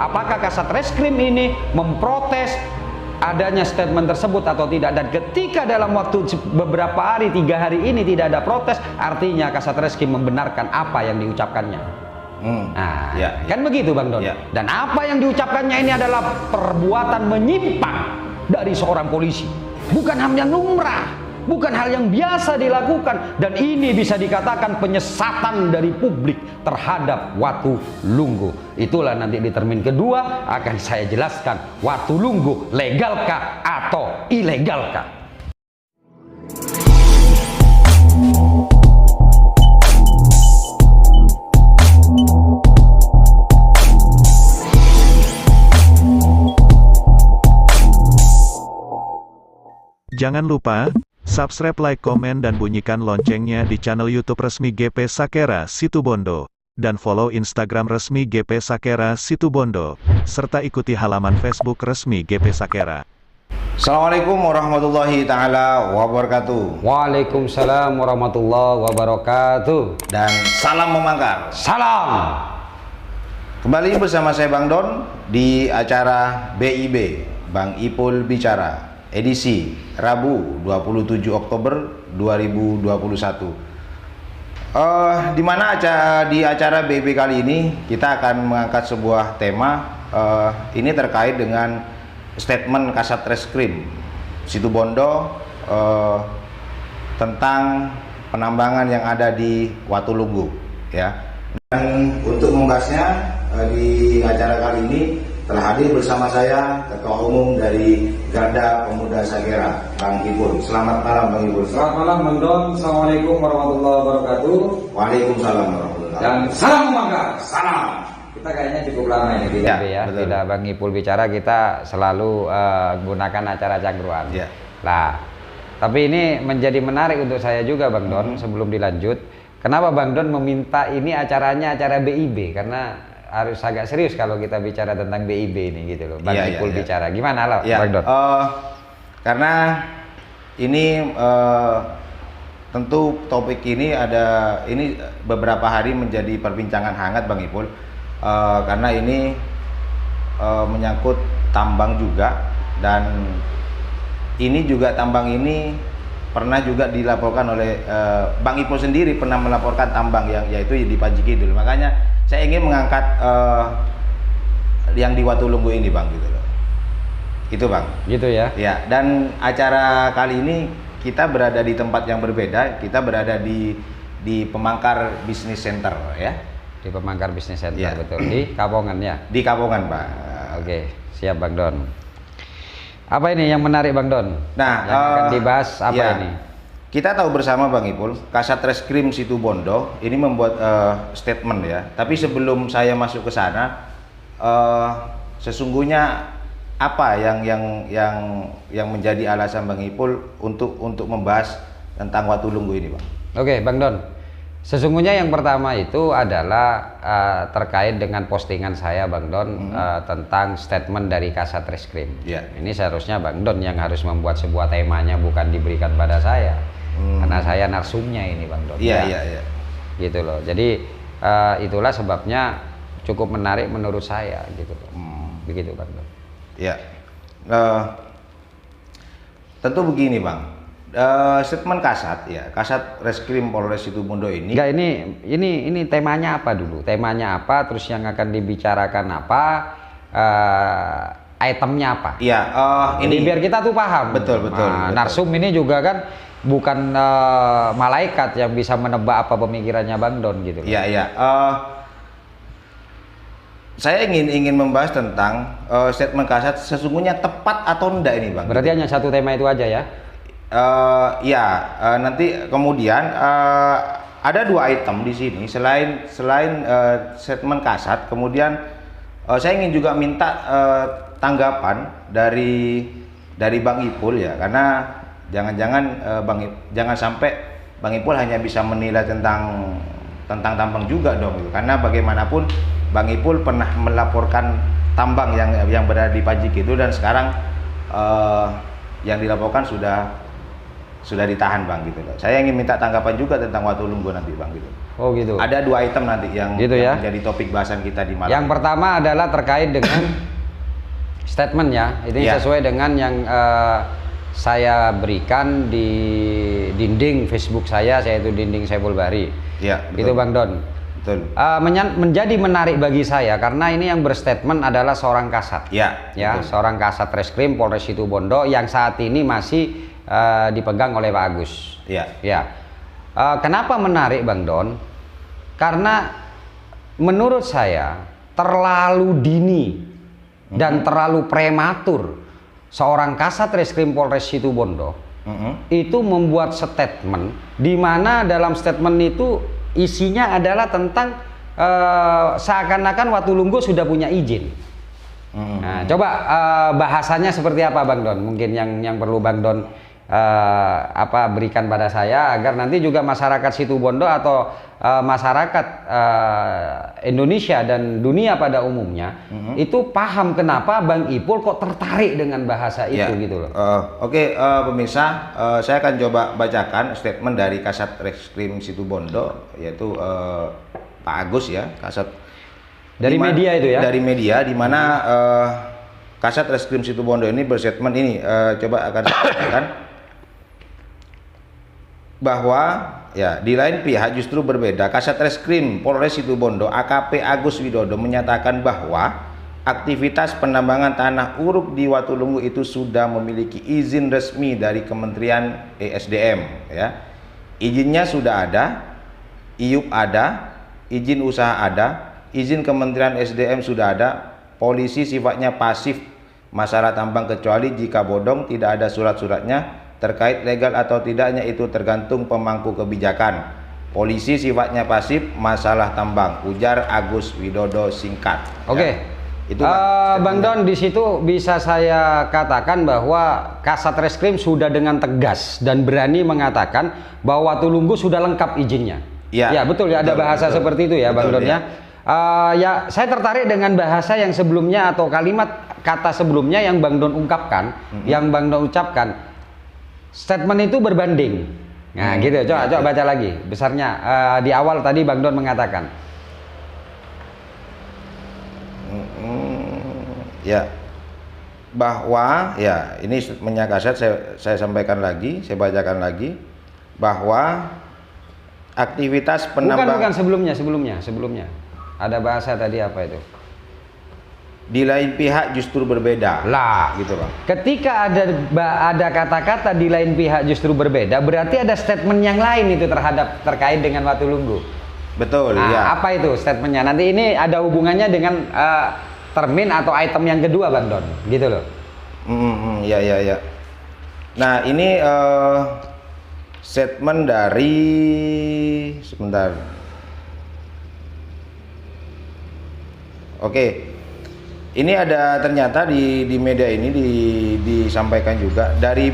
apakah Kasat Reskrim ini memprotes adanya statement tersebut atau tidak. Dan ketika dalam waktu beberapa hari, 3 hari ini tidak ada protes, artinya Kasat Reskrim membenarkan apa yang diucapkannya. Nah, kan begitu Bang Don. Dan apa yang diucapkannya ini adalah perbuatan menyimpang dari seorang polisi, bukan hal yang lumrah, bukan hal yang biasa dilakukan, dan ini bisa dikatakan penyesatan dari publik terhadap Watulunggu. Itulah nanti di termin kedua akan saya jelaskan Watulunggu legalkah atau ilegalkah. Jangan lupa subscribe, like, komen, dan bunyikan loncengnya di channel YouTube resmi GP Sakera Situbondo, dan follow Instagram resmi GP Sakera Situbondo, serta ikuti halaman Facebook resmi GP Sakera. Assalamualaikum warahmatullahi ta'ala wabarakatuh. Waalaikumsalam warahmatullahi wabarakatuh. Dan salam memangkar. Salam. Kembali bersama saya Bang Don di acara BIB, Bang Ipul Bicara, edisi Rabu 27 Oktober 2021. Di mana di acara BIB kali ini kita akan mengangkat sebuah tema ini terkait dengan statement Kasat Reskrim Situbondo tentang penambangan yang ada di Watulunggu, ya. Dan untuk membahasnya di acara kali ini telah hadir bersama saya Ketua Umum dari Garda Pemuda Sakera, Bang Ipul. Selamat malam Bang Ipul. Selamat malam Bang Don. Assalamualaikum warahmatullahi wabarakatuh. Waalaikumsalam warahmatullahi wabarakatuh. Dan salam memangkar. Salam. Kita kayaknya cukup lama ini tidak ya. Tidak Bang Ipul Bicara, kita selalu menggunakan acara cangkruan. Ya. Nah, tapi ini menjadi menarik untuk saya juga Bang Don. Sebelum dilanjut, kenapa Bang Don meminta ini acaranya acara BIB? Karena harus agak serius kalau kita bicara tentang BIB ini gitu loh. Bang Ipul Bicara. Gimana loh Bang Don? Karena ini tentu topik ini beberapa hari menjadi perbincangan hangat Bang Ipul. Karena ini menyangkut tambang juga, dan ini juga tambang ini pernah juga dilaporkan oleh Bang Ipul sendiri, pernah melaporkan tambang yang yaitu di Panji Kidul. Makanya saya ingin mengangkat yang di Watulunggu ini Bang, gitu loh. Itu Bang. Gitu ya. Ya, dan acara kali ini kita berada di tempat yang berbeda. Kita berada di Pemangkar Business Center, ya. Di Pemangkar Business Center, ya. Betul. Di Kapongan ya? Di Kapongan Pak. Oke, siap Bang Don. Apa ini yang menarik Bang Don? Nah, yang akan dibahas apa ini? Kita tahu bersama Bang Ipul, Kasat Reskrim Situbondo ini membuat statement, ya. Tapi sebelum saya masuk ke sana, sesungguhnya apa yang menjadi alasan Bang Ipul untuk membahas tentang Watulunggu ini, Bang? Oke, Bang Don. Sesungguhnya yang pertama itu adalah terkait dengan postingan saya Bang Don tentang statement dari Kasat Reskrim. Ini seharusnya Bang Don yang harus membuat sebuah temanya, bukan diberikan pada saya. Karena saya narsumnya ini Bang Don. Iya. Gitu loh. Jadi itulah sebabnya cukup menarik menurut saya gitu. Begitu Bang Don. Iya. Tentu begini Bang. Statement Kasat, ya, Kasat Reskrim Polres Situbondo ini. Enggak, ini temanya apa dulu? Temanya apa? Terus yang akan dibicarakan apa? Itemnya apa? Iya. Ini biar kita tuh paham. Betul. Narsum ini juga kan bukan malaikat yang bisa menebak apa pemikirannya Bang Don gitu. Iya. Saya ingin membahas tentang statement Kasat sesungguhnya tepat atau enggak ini Bang. Berarti hanya satu tema itu aja ya? Nanti kemudian ada 2 item di sini selain statement Kasat. Kemudian saya ingin juga minta tanggapan dari Bang Ipul, ya, karena jangan sampai Bang Ipul hanya bisa menilai tentang tambang juga dong, gitu. Karena bagaimanapun Bang Ipul pernah melaporkan tambang yang berada di Panji Kidul, dan sekarang yang dilaporkan sudah ditahan Bang, gitu loh. Saya ingin minta tanggapan juga tentang Watulunggu nanti Bang, gitu. Oh gitu. Ada 2 item nanti yang, Gitu ya. yang menjadi topik bahasan kita di malam Yang ini. pertama adalah terkait dengan statement ya. Ini Ya. sesuai dengan yang saya berikan di dinding Facebook saya, yaitu dinding Saiful Bahri. Ya, Itu betul. Bang Don. Betul. Menjadi menarik bagi saya karena ini yang berstatement adalah seorang kasat. Ya, Ya, betul. seorang kasat Reskrim Polres Situbondo yang saat ini masih dipegang oleh Pak Agus. Ya. Ya. Kenapa menarik Bang Don? Karena menurut saya terlalu dini dan terlalu prematur seorang kasat Reskrim Polres Situbondo itu membuat statement di mana dalam statement itu isinya adalah tentang seakan-akan Watulunggo sudah punya izin. Nah, coba bahasanya seperti apa Bang Don? Mungkin yang perlu Bang Don berikan pada saya agar nanti juga masyarakat Situbondo atau masyarakat Indonesia dan dunia pada umumnya itu paham kenapa Bang Ipul kok tertarik dengan bahasa itu gitu loh. Oke, pemirsa, saya akan coba bacakan statement dari Kasat Reskrim Situbondo, yaitu Pak Agus ya, Kasat Dari media itu ya? Dari media, di mana Kasat Reskrim Situbondo ini berstatement ini, coba akan saya bacakan. Bahwa ya di lain pihak justru berbeda. Kasat Reskrim Polres Situbondo AKP Agus Widodo menyatakan bahwa aktivitas penambangan tanah uruk di Watulunggo itu sudah memiliki izin resmi dari Kementerian ESDM ya. Izinnya sudah ada, IUP ada, izin usaha ada, izin Kementerian SDM sudah ada. Polisi sifatnya pasif masalah tambang kecuali jika bodong tidak ada surat-suratnya. Terkait legal atau tidaknya itu tergantung pemangku kebijakan. Polisi sifatnya pasif masalah tambang, ujar Agus Widodo singkat. Oke. Ya. Itu kan Bang Don, di situ bisa saya katakan bahwa Kasat Reskrim sudah dengan tegas dan berani mengatakan bahwa Watulunggo sudah lengkap izinnya. Ya, Ya betul ya, ada betul, bahasa betul. seperti itu ya Bang Betul, Don ya. Ya saya tertarik dengan bahasa yang sebelumnya atau kalimat kata sebelumnya yang Bang Don ungkapkan, yang Bang Don ucapkan. Statement itu berbanding. Nah, gitu. Coba baca lagi. Besarnya di awal tadi Bang Don mengatakan. Ya. Bahwa ya ini statementnya Kasat, saya sampaikan lagi, saya bacakan lagi bahwa aktivitas penambang Bukan sebelumnya. Ada bahasa tadi apa itu? di lain pihak justru berbeda. Lah, Gitu, Bang. ketika ada kata-kata di lain pihak justru berbeda, berarti ada statement yang lain itu terkait dengan Watulunggo. Betul, Nah, ya. apa itu statementnya? Nanti ini ada hubungannya dengan termin atau item yang kedua, Bang Don, gitu loh. Ya. Nah, ini statement dari sebentar. Oke. Ini ada ternyata di media ini disampaikan juga dari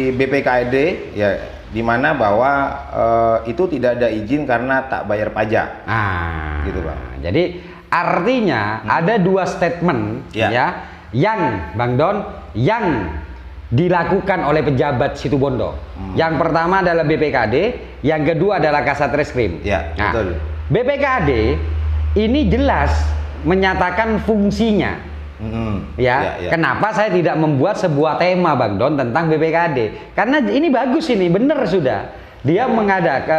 BPKD ya, di mana bahwa itu tidak ada izin karena tak bayar pajak. Nah, Gitu, Bang. Jadi artinya ada dua statement Ya. ya yang Bang Don yang dilakukan oleh pejabat Situbondo. Yang pertama adalah BPKD, yang kedua adalah Kasat Reskrim. Ya, Nah, betul. BPKD ini jelas menyatakan fungsinya. Ya, kenapa saya tidak membuat sebuah tema Bang Don tentang BPKD? Karena ini bagus, ini benar sudah. Dia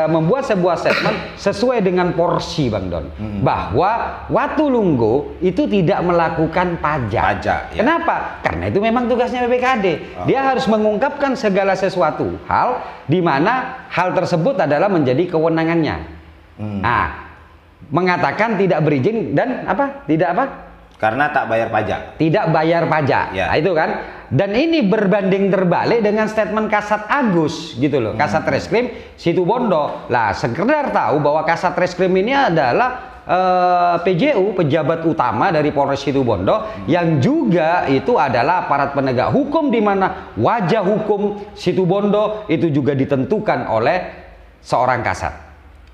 membuat sebuah statement sesuai dengan porsi Bang Don, bahwa Watulunggo itu tidak melakukan pajak. Ya. Kenapa? Karena itu memang tugasnya BPKD. Dia harus mengungkapkan segala sesuatu hal di mana hal tersebut adalah menjadi kewenangannya. Nah, mengatakan tidak berizin dan Karena tak bayar pajak. tidak bayar pajak. Ya. Nah, itu kan. Dan ini berbanding terbalik dengan statement Kasat Agus gitu loh. Kasat Reskrim Situbondo. Lah, sekedar tahu bahwa Kasat Reskrim ini adalah PJU, pejabat utama dari Polres Situbondo, yang juga itu adalah aparat penegak hukum, di mana wajah hukum Situbondo itu juga ditentukan oleh seorang kasat.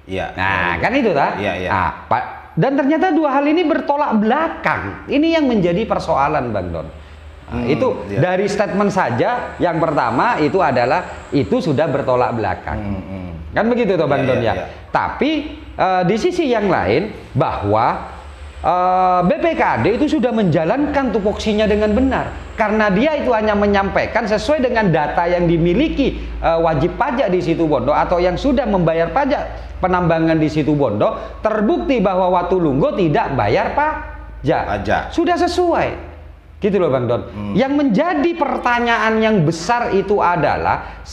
Iya. Nah, kan itu tak? Iya. Nah, dan ternyata dua hal ini bertolak belakang. Ini yang menjadi persoalan, Bang Don. Nah, itu iya. dari statement saja yang pertama itu adalah itu sudah bertolak belakang. Kan begitu toh Bang Iya, Don iya, ya. iya. Tapi di sisi yang lain bahwa BPKD itu sudah menjalankan tupoksinya dengan benar, karena dia itu hanya menyampaikan sesuai dengan data yang dimiliki wajib pajak di Situbondo atau yang sudah membayar pajak penambangan di Situbondo, terbukti bahwa Watulunggo tidak bayar pajak. Sudah sesuai, gitu loh Bang Don. Yang menjadi pertanyaan yang besar itu adalah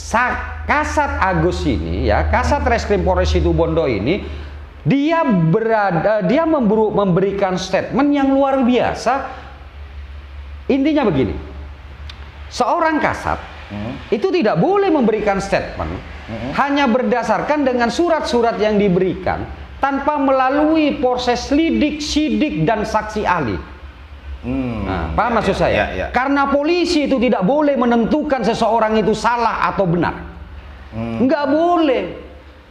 Kasat Agus ini, ya, Kasat Reskrim Polres Situbondo ini, dia memberikan statement yang luar biasa. Intinya begini, seorang kasat itu tidak boleh memberikan statement hanya berdasarkan dengan surat-surat yang diberikan tanpa melalui proses lidik, sidik, dan saksi ahli. Nah, paham maksud saya? Karena polisi itu tidak boleh menentukan seseorang itu salah atau benar. Nggak boleh.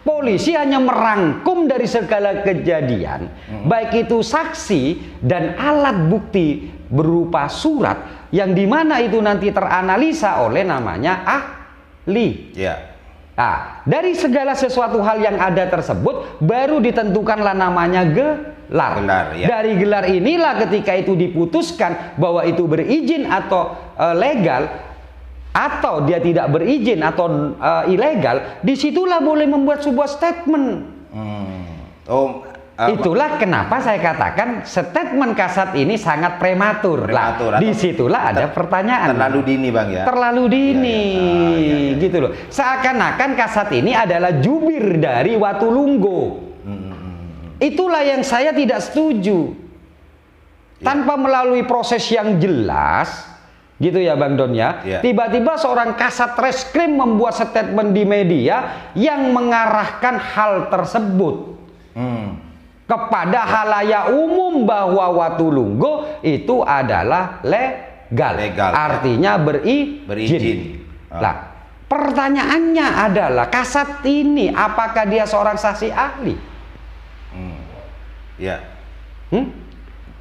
Polisi hanya merangkum dari segala kejadian, baik itu saksi dan alat bukti berupa surat, yang dimana itu nanti teranalisa oleh namanya ahli. Nah, dari segala sesuatu hal yang ada tersebut, baru ditentukanlah namanya gelar. Dari gelar inilah ketika itu diputuskan bahwa itu berizin atau legal, atau dia tidak berizin atau ilegal, disitulah boleh membuat sebuah statement. Itulah kenapa saya katakan statement kasat ini sangat prematur. Disitulah ada pertanyaan. Terlalu dini Bang ya. Terlalu dini, gitu loh. Seakan-akan kasat ini adalah jubir dari Watulunggo. Itulah yang saya tidak setuju. Tanpa melalui proses yang jelas, gitu ya Bang Don ya. Tiba-tiba seorang Kasat Reskrim membuat statement di media yang mengarahkan hal tersebut kepada halayak umum bahwa Watulunggo itu adalah legal. Artinya berizin. Nah, pertanyaannya adalah kasat ini apakah dia seorang saksi ahli?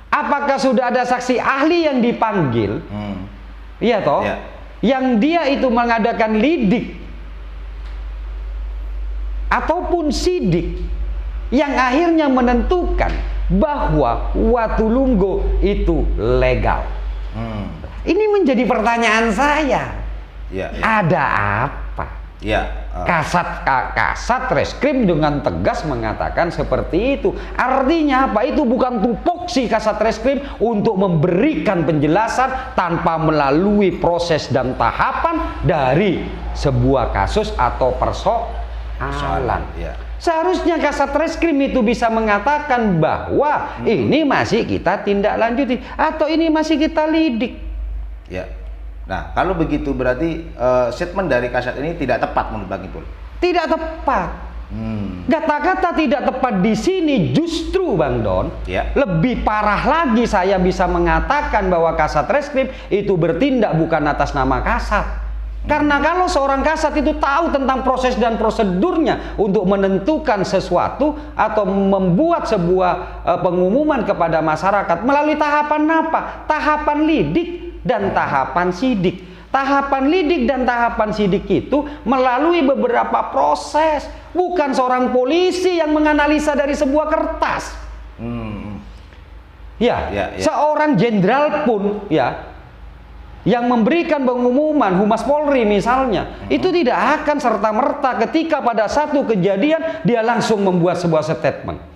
Apakah sudah ada saksi ahli yang dipanggil? Iya toh, yang dia itu mengadakan lidik ataupun sidik yang akhirnya menentukan bahwa Watulunggo itu legal. Ini menjadi pertanyaan saya. Ada apa? Kasat Reskrim dengan tegas mengatakan seperti itu. Artinya apa? Itu bukan tupoksi Kasat Reskrim untuk memberikan penjelasan tanpa melalui proses dan tahapan dari sebuah kasus atau persoalan. Seharusnya Kasat Reskrim itu bisa mengatakan bahwa ini masih kita tindak lanjuti atau ini masih kita lidik. Nah, kalau begitu berarti statement dari kasat ini tidak tepat menurut Bang Ipul? Tidak tepat. Kata-kata tidak tepat di sini justru Bang Don, lebih parah lagi saya bisa mengatakan bahwa Kasat Reskrim itu bertindak bukan atas nama kasat. Karena kalau seorang kasat itu tahu tentang proses dan prosedurnya untuk menentukan sesuatu atau membuat sebuah pengumuman kepada masyarakat melalui tahapan apa? Tahapan lidik dan tahapan sidik. Tahapan lidik dan tahapan sidik itu melalui beberapa proses, bukan seorang polisi yang menganalisa dari sebuah kertas. Seorang jenderal pun yang memberikan pengumuman, Humas Polri misalnya, itu tidak akan serta-merta ketika pada satu kejadian dia langsung membuat sebuah statement.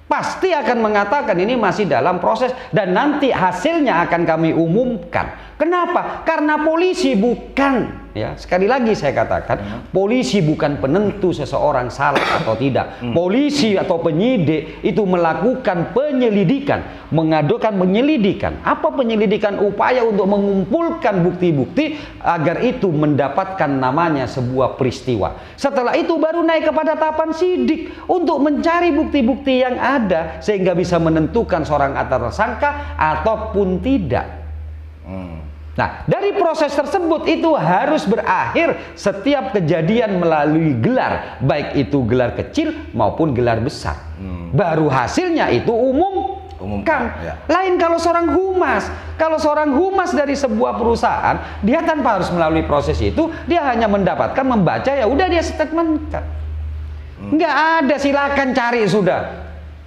Pasti akan mengatakan ini masih dalam proses dan nanti hasilnya akan kami umumkan. Kenapa? Karena polisi bukan, sekali lagi saya katakan, polisi bukan penentu seseorang salah atau tidak. Polisi atau penyidik itu melakukan penyelidikan, mengadukan penyelidikan. Apa penyelidikan? Upaya untuk mengumpulkan bukti-bukti agar itu mendapatkan namanya sebuah peristiwa. Setelah itu baru naik kepada tahapan sidik untuk mencari bukti-bukti yang ada sehingga bisa menentukan seorang tersangka ataupun tidak. Nah, dari proses tersebut itu harus berakhir setiap kejadian melalui gelar, baik itu gelar kecil maupun gelar besar. Baru hasilnya itu umumkan. Lain kalau seorang humas dari sebuah perusahaan, dia tanpa harus melalui proses itu, dia hanya mendapatkan membaca, ya udah dia statementkan. Nggak ada, silakan cari sudah.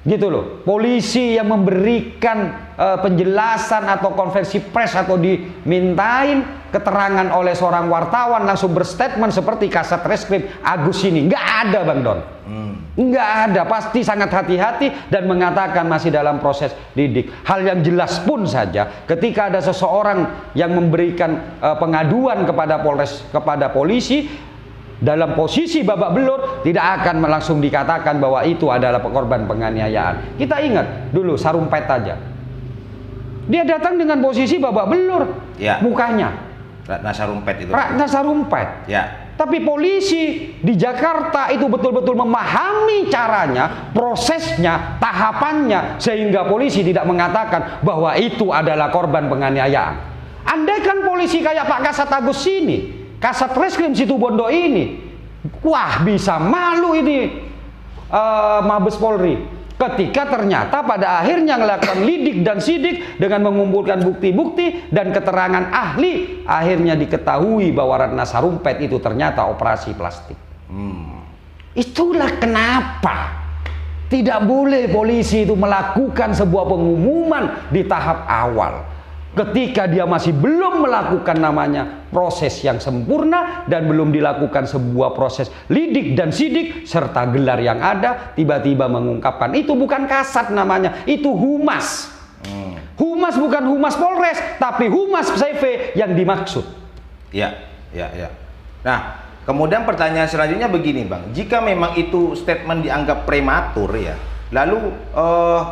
Gitu loh. Polisi yang memberikan penjelasan atau konversi pers atau dimintain keterangan oleh seorang wartawan langsung berstatement seperti Kasat Reskrim Agus ini. Nggak ada, Bang Don. Nggak ada, pasti sangat hati-hati dan mengatakan masih dalam proses lidik. Hal yang jelas pun saja, ketika ada seseorang yang memberikan pengaduan kepada kepada polisi dalam posisi babak belur, tidak akan langsung dikatakan bahwa itu adalah korban penganiayaan. Kita ingat dulu Sarumpait aja, dia datang dengan posisi babak belur, ya. Mukanya Ratna Sarumpait itu. Ratna Sarumpait. Ya. Tapi polisi di Jakarta itu betul-betul memahami caranya, prosesnya, tahapannya, sehingga polisi tidak mengatakan bahwa itu adalah korban penganiayaan. Andaikan polisi kayak Pak Kasat Agus ini, Kasat Reskrim Situbondo ini, wah bisa malu ini Mabes Polri. Ketika ternyata pada akhirnya melakukan lidik dan sidik dengan mengumpulkan bukti-bukti dan keterangan ahli, akhirnya diketahui bahwa Ratna Sarumpait itu ternyata operasi plastik. Itulah kenapa tidak boleh polisi itu melakukan sebuah pengumuman di tahap awal. Ketika dia masih belum melakukan namanya proses yang sempurna dan belum dilakukan sebuah proses lidik dan sidik serta gelar yang ada, tiba-tiba mengungkapkan itu bukan kasat namanya, itu humas. Humas bukan humas Polres, tapi humas CV yang dimaksud. Ya. Nah, kemudian pertanyaan selanjutnya begini, Bang. Jika memang itu statement dianggap prematur ya, lalu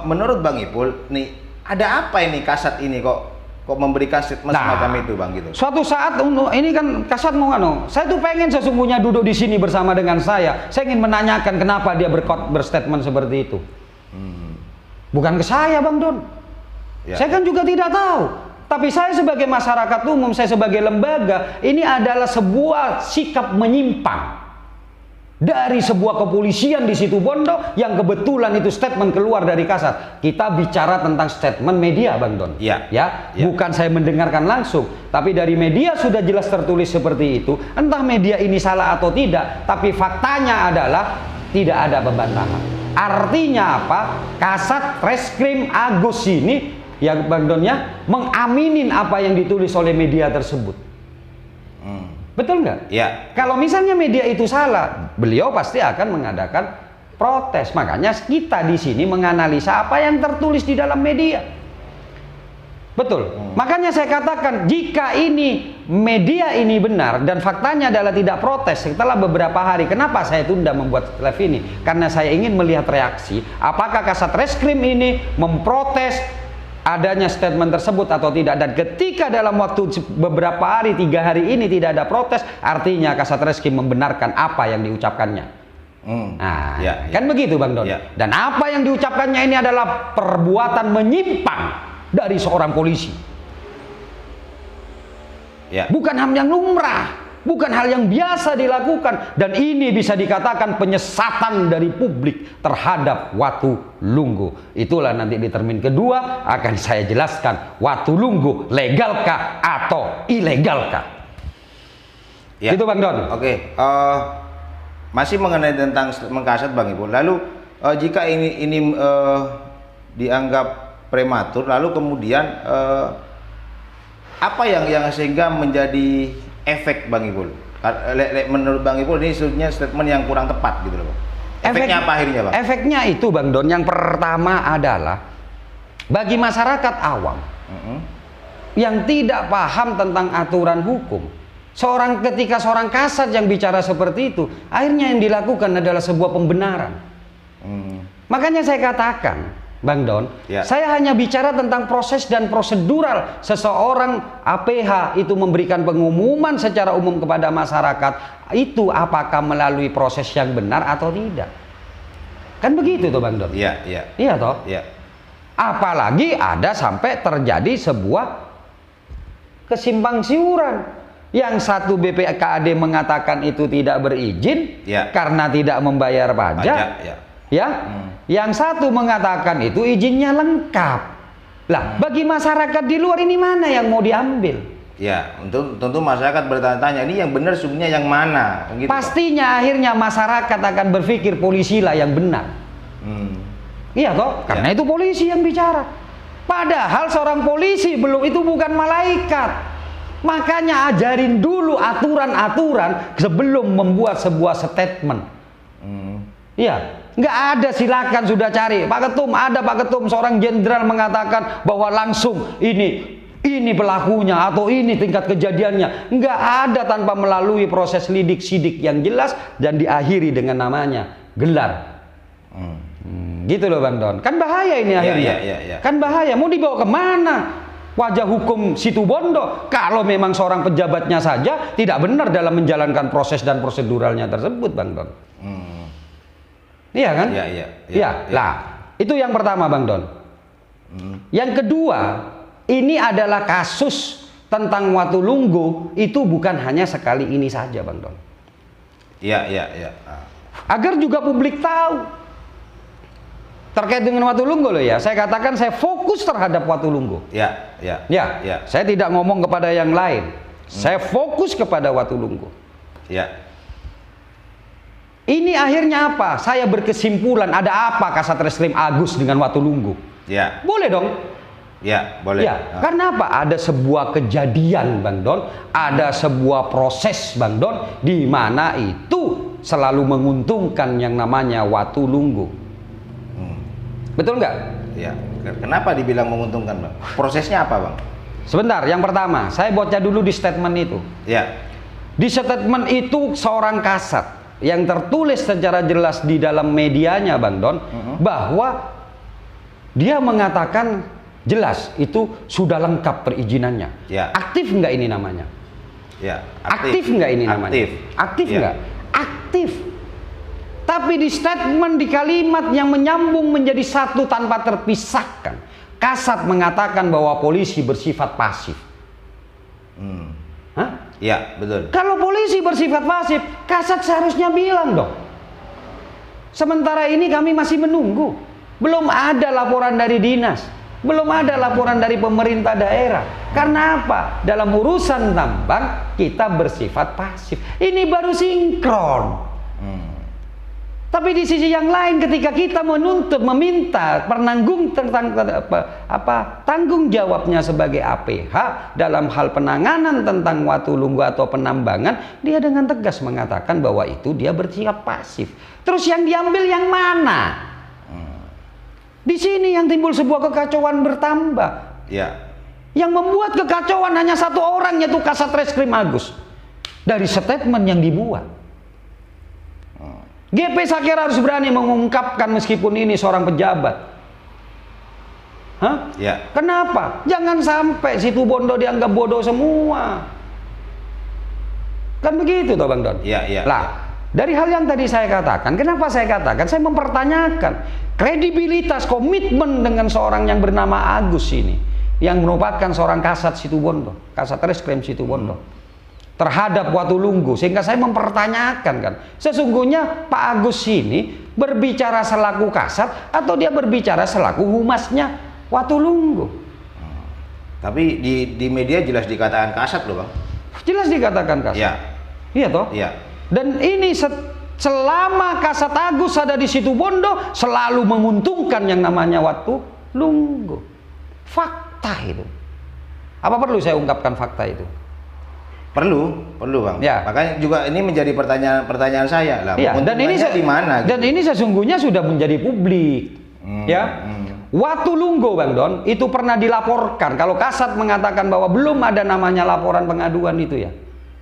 menurut Bang Ipul, nih ada apa ini kasat ini kok memberikan statement semacam itu, Bang, gitu? Suatu saat ini kan Kasat mau saya tuh pengen sesungguhnya duduk di sini bersama dengan saya ingin menanyakan kenapa dia berstatement seperti itu. Bukan ke saya, Bang Don. Ya. Saya kan juga tidak tahu. Tapi saya sebagai masyarakat umum, saya sebagai lembaga, ini adalah sebuah sikap menyimpang dari sebuah kepolisian di Situbondo yang kebetulan itu statement keluar dari Kasat. Kita bicara tentang statement media, Bang Don. Ya. Bukan saya mendengarkan langsung, tapi dari media sudah jelas tertulis seperti itu. Entah media ini salah atau tidak, tapi faktanya adalah tidak ada pembantahan. Artinya apa? Kasat Reskrim Agus ini, ya Bang Don ya, mengaminin apa yang ditulis oleh media tersebut. Betul nggak? Ya. Kalau misalnya media itu salah, beliau pasti akan mengadakan protes. Makanya kita di sini menganalisa apa yang tertulis di dalam media. Betul. Makanya saya katakan jika ini media ini benar dan faktanya adalah tidak protes setelah beberapa hari, kenapa saya tunda membuat live ini? Karena saya ingin melihat reaksi. Apakah Kasat Reskrim ini memprotes adanya statement tersebut atau tidak, dan ketika dalam waktu beberapa hari, 3 hari ini tidak ada protes, artinya Kasat Reskrim membenarkan apa yang diucapkannya. Nah, kan begitu, Bang Don. Dan apa yang diucapkannya ini adalah perbuatan menyimpang dari seorang polisi. Bukan hal yang lumrah, bukan hal yang biasa dilakukan, dan ini bisa dikatakan penyesatan dari publik terhadap Watulunggu. Itulah nanti di termin kedua akan saya jelaskan Watulunggu legalkah atau ilegalkah. Itu Bang Don. Oke, masih mengenai tentang statement Kasat, Bang Ibu. Lalu jika ini dianggap prematur, lalu kemudian apa yang sehingga menjadi efek, Bang Ipul? Menurut Bang Ipul ini sebetulnya statement yang kurang tepat gitu loh, Bang. Efeknya apa akhirnya, Bang? Efeknya itu, Bang Don, yang pertama adalah bagi masyarakat awam yang tidak paham tentang aturan hukum, ketika seorang kasat yang bicara seperti itu, akhirnya yang dilakukan adalah sebuah pembenaran. Makanya saya katakan, Bang Don, saya hanya bicara tentang proses dan prosedural seseorang APH itu memberikan pengumuman secara umum kepada masyarakat, itu apakah melalui proses yang benar atau tidak. Kan begitu tuh, Bang Don? Iya toh? Apalagi ada sampai terjadi sebuah kesimpang siuran. Yang satu BPKAD mengatakan itu tidak berizin karena tidak membayar pajak. Yang satu mengatakan itu izinnya lengkap. Lah, bagi masyarakat di luar ini mana yang mau diambil? Ya, tentu masyarakat bertanya-tanya, ini yang benar sungguhnya yang mana? Kan gitu, Pastinya akhirnya masyarakat akan berpikir polisilah yang benar. Iya toh? Karena itu polisi yang bicara. Padahal seorang polisi itu bukan malaikat. Makanya ajarin dulu aturan-aturan sebelum membuat sebuah statement. Iya, nggak ada, silakan sudah cari. Pak Ketum, ada Pak Ketum seorang jenderal mengatakan bahwa langsung ini pelakunya atau ini tingkat kejadiannya. Nggak ada tanpa melalui proses lidik-sidik yang jelas dan diakhiri dengan namanya gelar. Gitu loh Bang Don. Kan bahaya ini akhirnya. Ya. Kan bahaya. Mau dibawa kemana? Wajah hukum Situbondo kalau memang seorang pejabatnya saja tidak benar dalam menjalankan proses dan proseduralnya tersebut, Bang Don. Iya kan? Iya. Lah, itu yang pertama, Bang Don. Yang kedua, ini adalah kasus tentang Watulunggo, itu bukan hanya sekali ini saja, Bang Don. Iya. Agar juga publik tahu. Terkait dengan Watulunggo loh ya, saya katakan saya fokus terhadap Watulunggo. Ya. Saya tidak ngomong kepada yang lain. Saya fokus kepada Watulunggo. Ya. Ini akhirnya apa? Saya berkesimpulan ada apa Kasat Reskrim Agus dengan Watulunggo? Ya. Boleh dong. Ya, boleh. Ya, karena apa? Ada sebuah kejadian, Bang Don, ada sebuah proses, Bang Don, di mana itu selalu menguntungkan yang namanya Watulunggo. Betul nggak? Ya. Kenapa dibilang menguntungkan, Bang? Prosesnya apa, Bang? Sebentar, yang pertama, saya baca dulu di statement itu. Ya. Di statement itu seorang kasat yang tertulis secara jelas di dalam medianya, Bang Don, bahwa dia mengatakan jelas itu sudah lengkap perizinannya. Ya. Aktif nggak ini namanya? Ya. Aktif nggak ini namanya? Aktif ya. nggak? Aktif. Tapi di statement, di kalimat yang menyambung menjadi satu tanpa terpisahkan, kasat mengatakan bahwa polisi bersifat pasif. Hah? Ya, betul. Kalau polisi bersifat pasif, kasat seharusnya bilang dong. Sementara ini kami masih menunggu. Belum ada laporan dari dinas. Belum ada laporan dari pemerintah daerah. Karena apa? Dalam urusan tambang, kita bersifat pasif. Ini baru sinkron. Tapi di sisi yang lain, ketika kita menuntut, meminta tanggung jawabnya sebagai APH dalam hal penanganan tentang Watulunggo atau penambangan, dia dengan tegas mengatakan bahwa itu dia bersifat pasif. Terus yang diambil yang mana? Di sini yang timbul sebuah kekacauan bertambah. Ya. Yang membuat kekacauan hanya satu orang, yaitu Kasat Reskrim Agus. Dari statement yang dibuat. GP Sakera harus berani mengungkapkan meskipun ini seorang pejabat. Hah? Ya. Kenapa? Jangan sampai Situbondo dianggap bodoh semua. Kan begitu toh Bang Don? Iya. Lah, dari hal yang tadi saya katakan, kenapa saya katakan? Saya mempertanyakan kredibilitas, komitmen dengan seorang yang bernama Agus ini, yang merupakan seorang kasat Situbondo, Kasat Reskrim Situbondo, terhadap Watulunggo, sehingga saya mempertanyakan kan, sesungguhnya Pak Agus ini berbicara selaku kasat atau dia berbicara selaku humasnya Watulunggo? Tapi di media jelas dikatakan kasat loh, Bang. Jelas dikatakan kasat. Iya. Iya toh? Iya. Dan ini selama Kasat Agus ada di Situbondo selalu menguntungkan yang namanya Watulunggo. Fakta itu. Apa perlu saya ungkapkan fakta itu? Perlu Bang. Ya. Makanya juga ini menjadi pertanyaan saya lah. Ya, dan ini di mana? Dan ini sesungguhnya sudah menjadi publik. Watulunggo Bang Don itu pernah dilaporkan. Kalau kasat mengatakan bahwa belum ada namanya laporan pengaduan itu ya.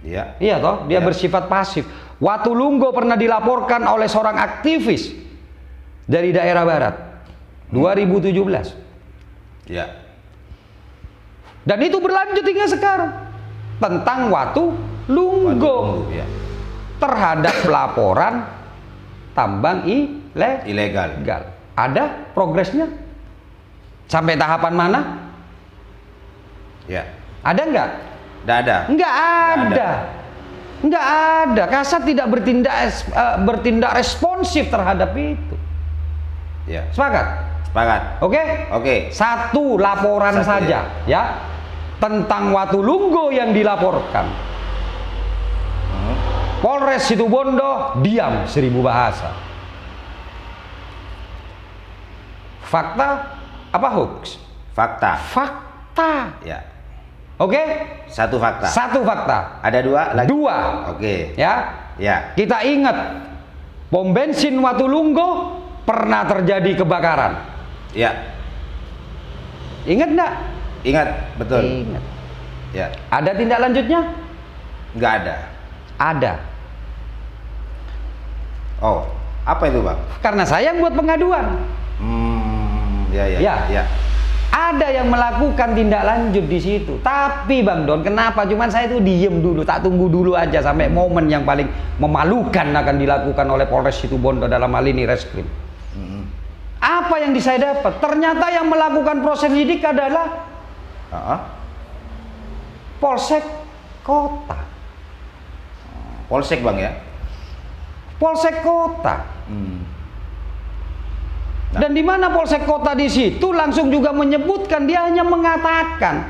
Iya. Iya toh, dia bersifat pasif. Watulunggo pernah dilaporkan oleh seorang aktivis dari daerah barat 2017. Iya. Dan itu berlanjut hingga sekarang. Tentang Watulunggo ya. Terhadap laporan tambang ilegal. Ada progresnya? Sampai tahapan mana? Ya. Ada nggak? Nggak ada. Nggak ada. Kasat tidak bertindak responsif terhadap itu. Ya. Sepakat? Sepakat. Oke? Oke. Satu laporan saja, ya. tentang Watulunggo yang dilaporkan. Polres Situbondo diam 1000 bahasa. Fakta apa hoax? Fakta. Fakta. Ya. Oke? Satu fakta. Satu fakta. Ada dua lagi? Dua. Oke. Ya. Ya. Kita ingat pom bensin Watulunggo pernah terjadi kebakaran. Ya. Ingat enggak? Ingat, betul. Ingat. Ya. Ada tindak lanjutnya? Nggak ada. Ada. Oh, apa itu, Bang? Karena saya yang buat pengaduan. Ya, ya, Ya. ya. Ada yang melakukan tindak lanjut di situ. Tapi Bang Don, kenapa? Cuman saya itu diem dulu, tak tunggu dulu aja sampai momen yang paling memalukan akan dilakukan oleh Polres Situbondo dalam hal ini reskrim. Apa yang saya dapat? Ternyata yang melakukan proses sidik adalah Polsek Kota. Polsek, Bang, ya? Polsek Kota. Nah. Dan di mana Polsek Kota di situ langsung juga menyebutkan, dia hanya mengatakan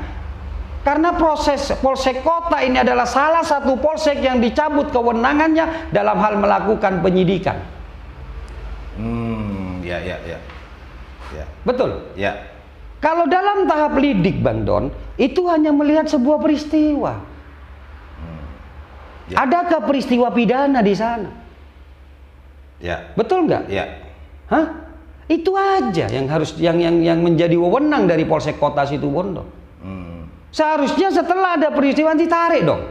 karena proses Polsek Kota ini adalah salah satu polsek yang dicabut kewenangannya dalam hal melakukan penyidikan. Ya, ya, ya. Ya. Betul? Ya. Kalau dalam tahap lidik Bang Don, itu hanya melihat sebuah peristiwa. Ya. Adakah peristiwa pidana di sana? Ya. Betul nggak? Ya. Hah? Itu aja yang harus yang menjadi wewenang dari Polsek Kota Situbondo. Seharusnya setelah ada peristiwa ditarik dong.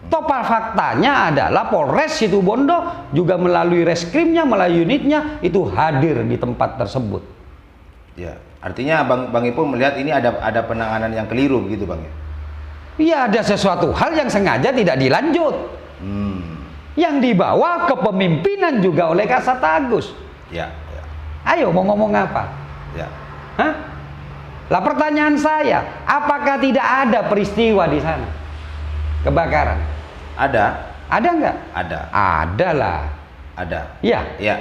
Total faktanya adalah Polres Situbondo juga melalui reskrimnya, melalui unitnya itu hadir di tempat tersebut. Ya. Artinya Bang Ipul melihat ini ada penanganan yang keliru begitu, Bang, ya? Iya, ada sesuatu hal yang sengaja tidak dilanjut. Yang dibawa kepemimpinan juga oleh Kasat Agus. Ya. Ayo mau ngomong apa? Ya. Hah? Lah pertanyaan saya, apakah tidak ada peristiwa di sana? Kebakaran? Ada? Ada nggak? Ada. Ada lah. Ada. Iya. Ya.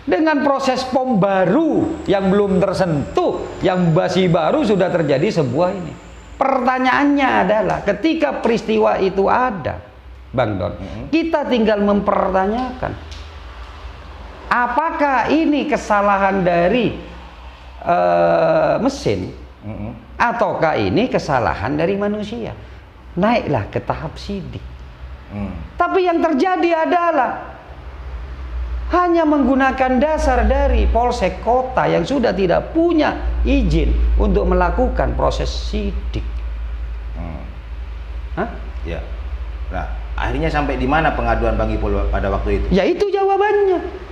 Dengan proses pom baru yang belum tersentuh, yang masih baru sudah terjadi sebuah ini. Pertanyaannya adalah ketika peristiwa itu ada, Bang Don, kita tinggal mempertanyakan apakah ini kesalahan dari mesin ataukah ini kesalahan dari manusia. Naiklah ke tahap sidik. Tapi yang terjadi adalah hanya menggunakan dasar dari Polsek Kota yang sudah tidak punya izin untuk melakukan proses sidik. Hah? Ya. Nah, akhirnya sampai di mana pengaduan Bang Ipul pada waktu itu? Ya itu jawabannya.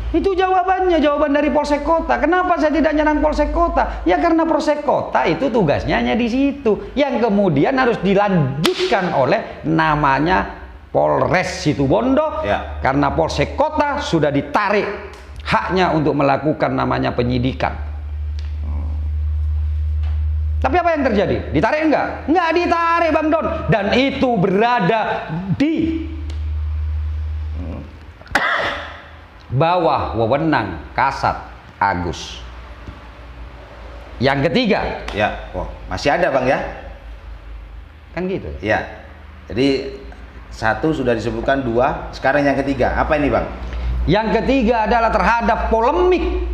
Itu jawabannya, jawaban dari Polsek Kota. Kenapa saya tidak nyerang Polsek Kota? Ya karena Polsek Kota itu tugasnya hanya di situ. Yang kemudian harus dilanjutkan oleh namanya Polres Situbondo. Ya. Karena Polsek Kota sudah ditarik haknya untuk melakukan namanya penyidikan. Tapi apa yang terjadi? Ditarik enggak? Enggak ditarik Bang Don. Dan itu berada di bawah wewenang Kasat Agus. Yang ketiga, Ya, masih ada, Bang, ya? kan gitu. Ya. Jadi satu sudah disebutkan, dua, sekarang yang ketiga. Apa ini, Bang? Yang ketiga adalah terhadap polemik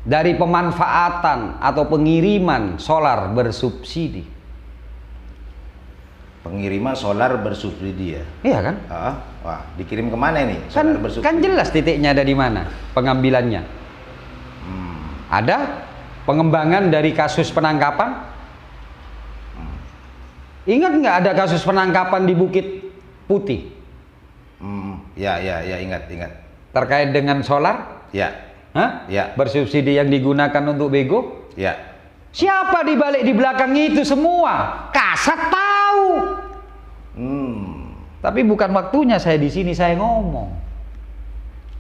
dari pemanfaatan atau pengiriman solar bersubsidi. Pengiriman solar bersubsidi, ya? Iya kan? Wah, dikirim kemana ini? Solar bersubsidi. Kan jelas titiknya ada di mana pengambilannya. Ada pengembangan dari kasus penangkapan. Ingat nggak ada kasus penangkapan di Bukit Putih? Ya, ingat. Terkait dengan solar? Ya. Hah? Ya. Bersubsidi yang digunakan untuk bego? Ya. Siapa di balik di belakang itu semua? Kasat tahu. Tapi bukan waktunya saya di sini saya ngomong.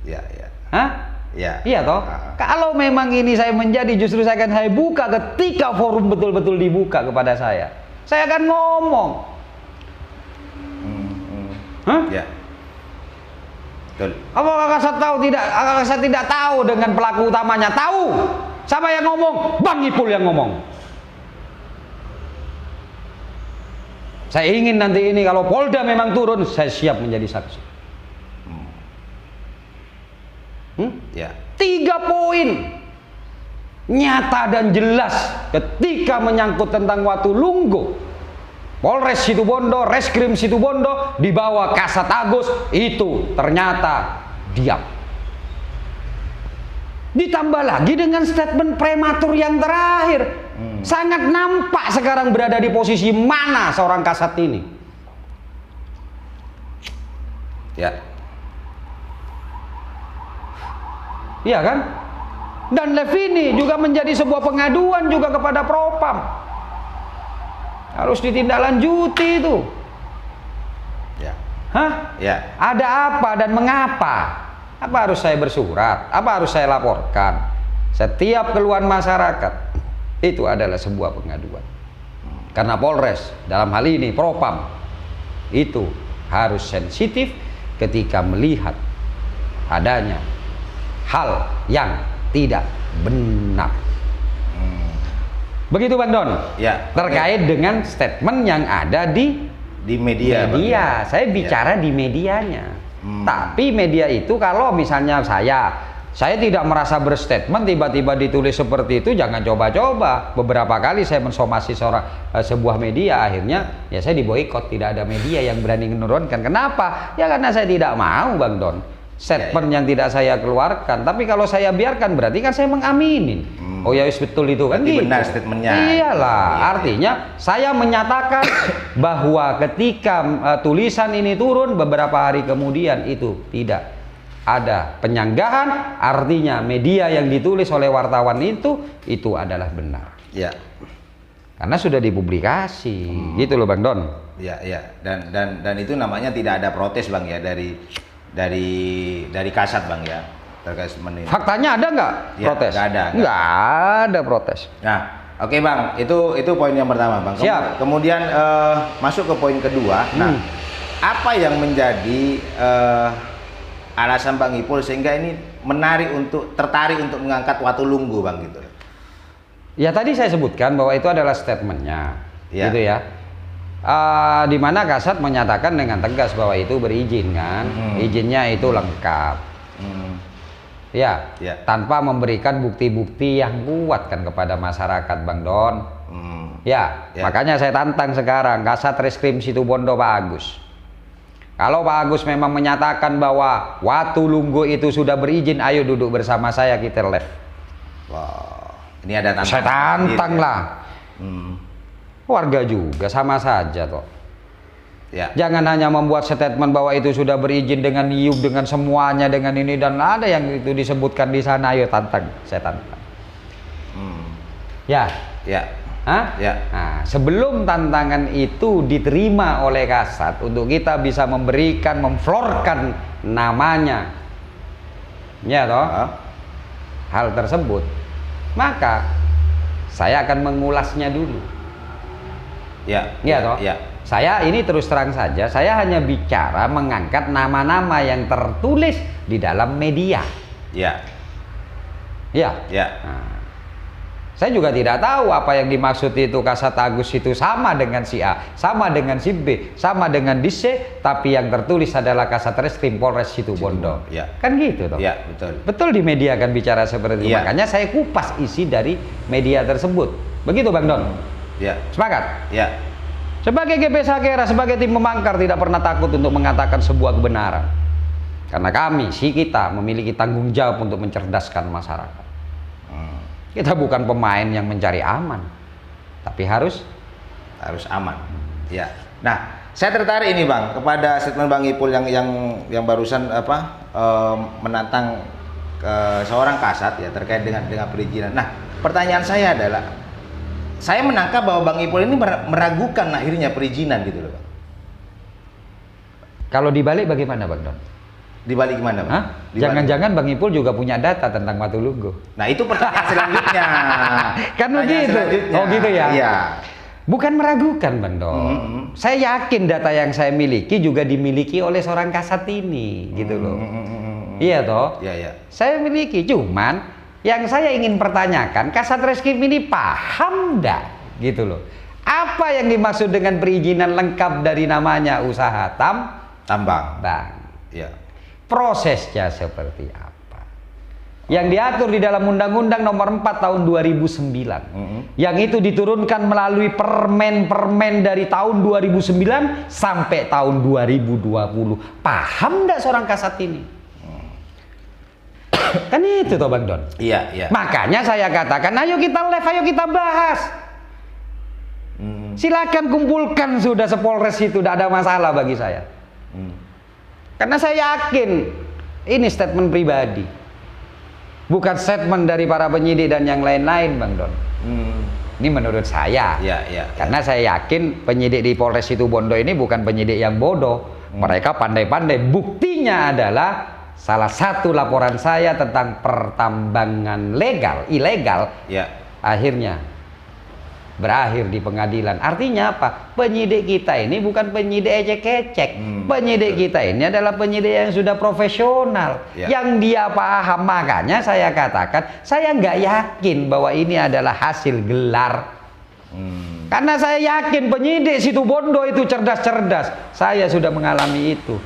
Ya. Hah? Ya. Iya toh? Kalau memang ini saya menjadi, justru saya buka ketika forum betul-betul dibuka kepada saya. Saya akan ngomong. Hah? Ya. Betul. Apakah Kasat tahu tidak? Kasat tidak tahu dengan pelaku utamanya? Tahu. Siapa yang ngomong? Bang Ipul yang ngomong. Saya ingin nanti ini kalau Polda memang turun, saya siap menjadi saksi. Ya. 3 poin nyata dan jelas ketika menyangkut tentang Watulunggo. Polres Situbondo, Reskrim Situbondo di bawah Kasat Agus itu ternyata diam. Ditambah lagi dengan statement prematur yang terakhir. Sangat nampak sekarang berada di posisi mana seorang Kasat ini. Ya. Iya kan? Dan live ini juga menjadi sebuah pengaduan juga kepada Propam. Harus ditindaklanjuti itu. Ya. Hah? Ya. Ada apa dan mengapa? Apa harus saya bersurat? Apa harus saya laporkan? Setiap keluhan masyarakat itu adalah sebuah pengaduan. Karena Polres dalam hal ini Propam itu harus sensitif ketika melihat adanya hal yang tidak benar. Begitu Bang Don. Ya. Terkait dengan statement yang ada di media. media. Saya bicara di medianya. Tapi media itu kalau misalnya saya tidak merasa berstatement tiba-tiba ditulis seperti itu, jangan coba-coba. Beberapa kali saya mensomasi sebuah media, akhirnya ya saya diboikot, tidak ada media yang berani menurunkan. Kenapa? Ya karena saya tidak mau Bang Don. Statement yang tidak saya keluarkan, tapi kalau saya biarkan berarti kan saya mengaminin. Oh ya betul itu kan gitu. Benar statementnya. Iyalah, Iya. artinya saya menyatakan bahwa ketika tulisan ini turun beberapa hari kemudian itu tidak ada penyanggahan, artinya media yang ditulis oleh wartawan itu adalah benar. Ya. Karena sudah dipublikasi, gitu loh Bang Don. Ya, ya. Dan itu namanya tidak ada protes Bang ya dari Kasat Bang ya terkait ini. Faktanya ada nggak Ya, protes? nggak ada. Nggak ada protes. Nah, oke Bang, itu poin yang pertama Bang. Siap. Kemudian masuk ke poin kedua. Nah, apa yang menjadi alasan Bang Ipul sehingga ini tertarik untuk mengangkat Watulunggo Bang gitu? Ya tadi saya sebutkan bahwa itu adalah statementnya, Ya. gitu ya. Di mana Kasat menyatakan dengan tegas bahwa itu berizin kan, izinnya itu lengkap. Ya, tanpa memberikan bukti-bukti yang kuat kan kepada masyarakat Bang Don. Ya, makanya saya tantang sekarang Kasat Reskrim Situbondo Pak Agus. Kalau Pak Agus memang menyatakan bahwa Watulunggo itu sudah berizin, ayo duduk bersama saya kita live. Wah, ini ada tantangan. Saya tantang gitu, ya? lah. Warga juga sama saja toh. Ya. Jangan hanya membuat statement bahwa itu sudah berizin dengan NIUB, dengan semuanya, dengan ini dan ada yang itu disebutkan di sana. Ayo tantang, saya tantang. Ya. Ya. Hah? Ya. Nah, sebelum tantangan itu diterima oleh Kasat untuk kita bisa memberikan, memflorkan namanya, ya toh, hal tersebut, maka saya akan mengulasnya dulu. Ya. Ya toh. Ya. Saya ini terus terang saja, saya hanya bicara mengangkat nama-nama yang tertulis di dalam media. Ya. Ya. Ya. Nah, saya juga tidak tahu apa yang dimaksud itu Kasat Agus itu sama dengan si A, sama dengan si B, sama dengan di C, tapi yang tertulis adalah Kasat Reskrim Polres Situbondo. Ya. Kan gitu toh. Ya, betul. Betul di media kan bicara seperti itu. Ya. Makanya saya kupas isi dari media tersebut. Begitu Bang Don. Ya. Sepakat? Ya. Sebagai GP Sakera, sebagai tim memangkar tidak pernah takut untuk mengatakan sebuah kebenaran. Karena kami, kita memiliki tanggung jawab untuk mencerdaskan masyarakat. Kita bukan pemain yang mencari aman, tapi harus aman. Ya. Nah, saya tertarik ini Bang kepada statement Bang Ipul yang barusan menantang seorang Kasat ya terkait dengan perizinan. Nah, pertanyaan saya adalah saya menangkap bahwa Bang Ipul ini meragukan akhirnya perizinan gitu loh Bang. Kalau dibalik bagaimana Bang Don? Dibalik gimana Bang? Jangan-jangan Bang Ipul juga punya data tentang Watulunggo. Nah itu pertanyaan selanjutnya. Kan begitu. Oh gitu ya? Iya. Bukan meragukan, Bang Don. Saya yakin data yang saya miliki juga dimiliki oleh seorang Kasat ini, gitu loh. Iya toh? Iya, iya. Saya miliki, cuman yang saya ingin pertanyakan, Kasat Reskrim ini paham nggak, gitu loh. Apa yang dimaksud dengan perizinan lengkap dari namanya usaha Tambang. tambang? Iya. Prosesnya seperti apa? Yang diatur di dalam Undang-Undang Nomor 4 Tahun 2009, yang itu diturunkan melalui permen-permen dari tahun 2009 sampai tahun 2020. Paham nggak seorang Kasat ini? Kan itu toh Bang Don. Iya, iya. Makanya saya katakan, ayo kita live, ayo kita bahas. Silakan kumpulkan sudah sepolres itu, tidak ada masalah bagi saya. Karena saya yakin ini statement pribadi, bukan statement dari para penyidik dan yang lain-lain, Bang Don. Ini menurut saya. Iya, iya. Karena saya yakin penyidik di Polres Situbondo ini bukan penyidik yang bodoh. Mereka pandai-pandai. Buktinya adalah salah satu laporan saya tentang pertambangan ilegal, Ya. akhirnya berakhir di pengadilan. Artinya apa? Penyidik kita ini bukan penyidik ecek-ecek. Penyidik kita ini adalah penyidik yang sudah profesional, yang dia paham. Makanya saya katakan, saya nggak yakin bahwa ini adalah hasil gelar. Karena saya yakin penyidik Situbondo itu cerdas-cerdas. Saya sudah mengalami itu.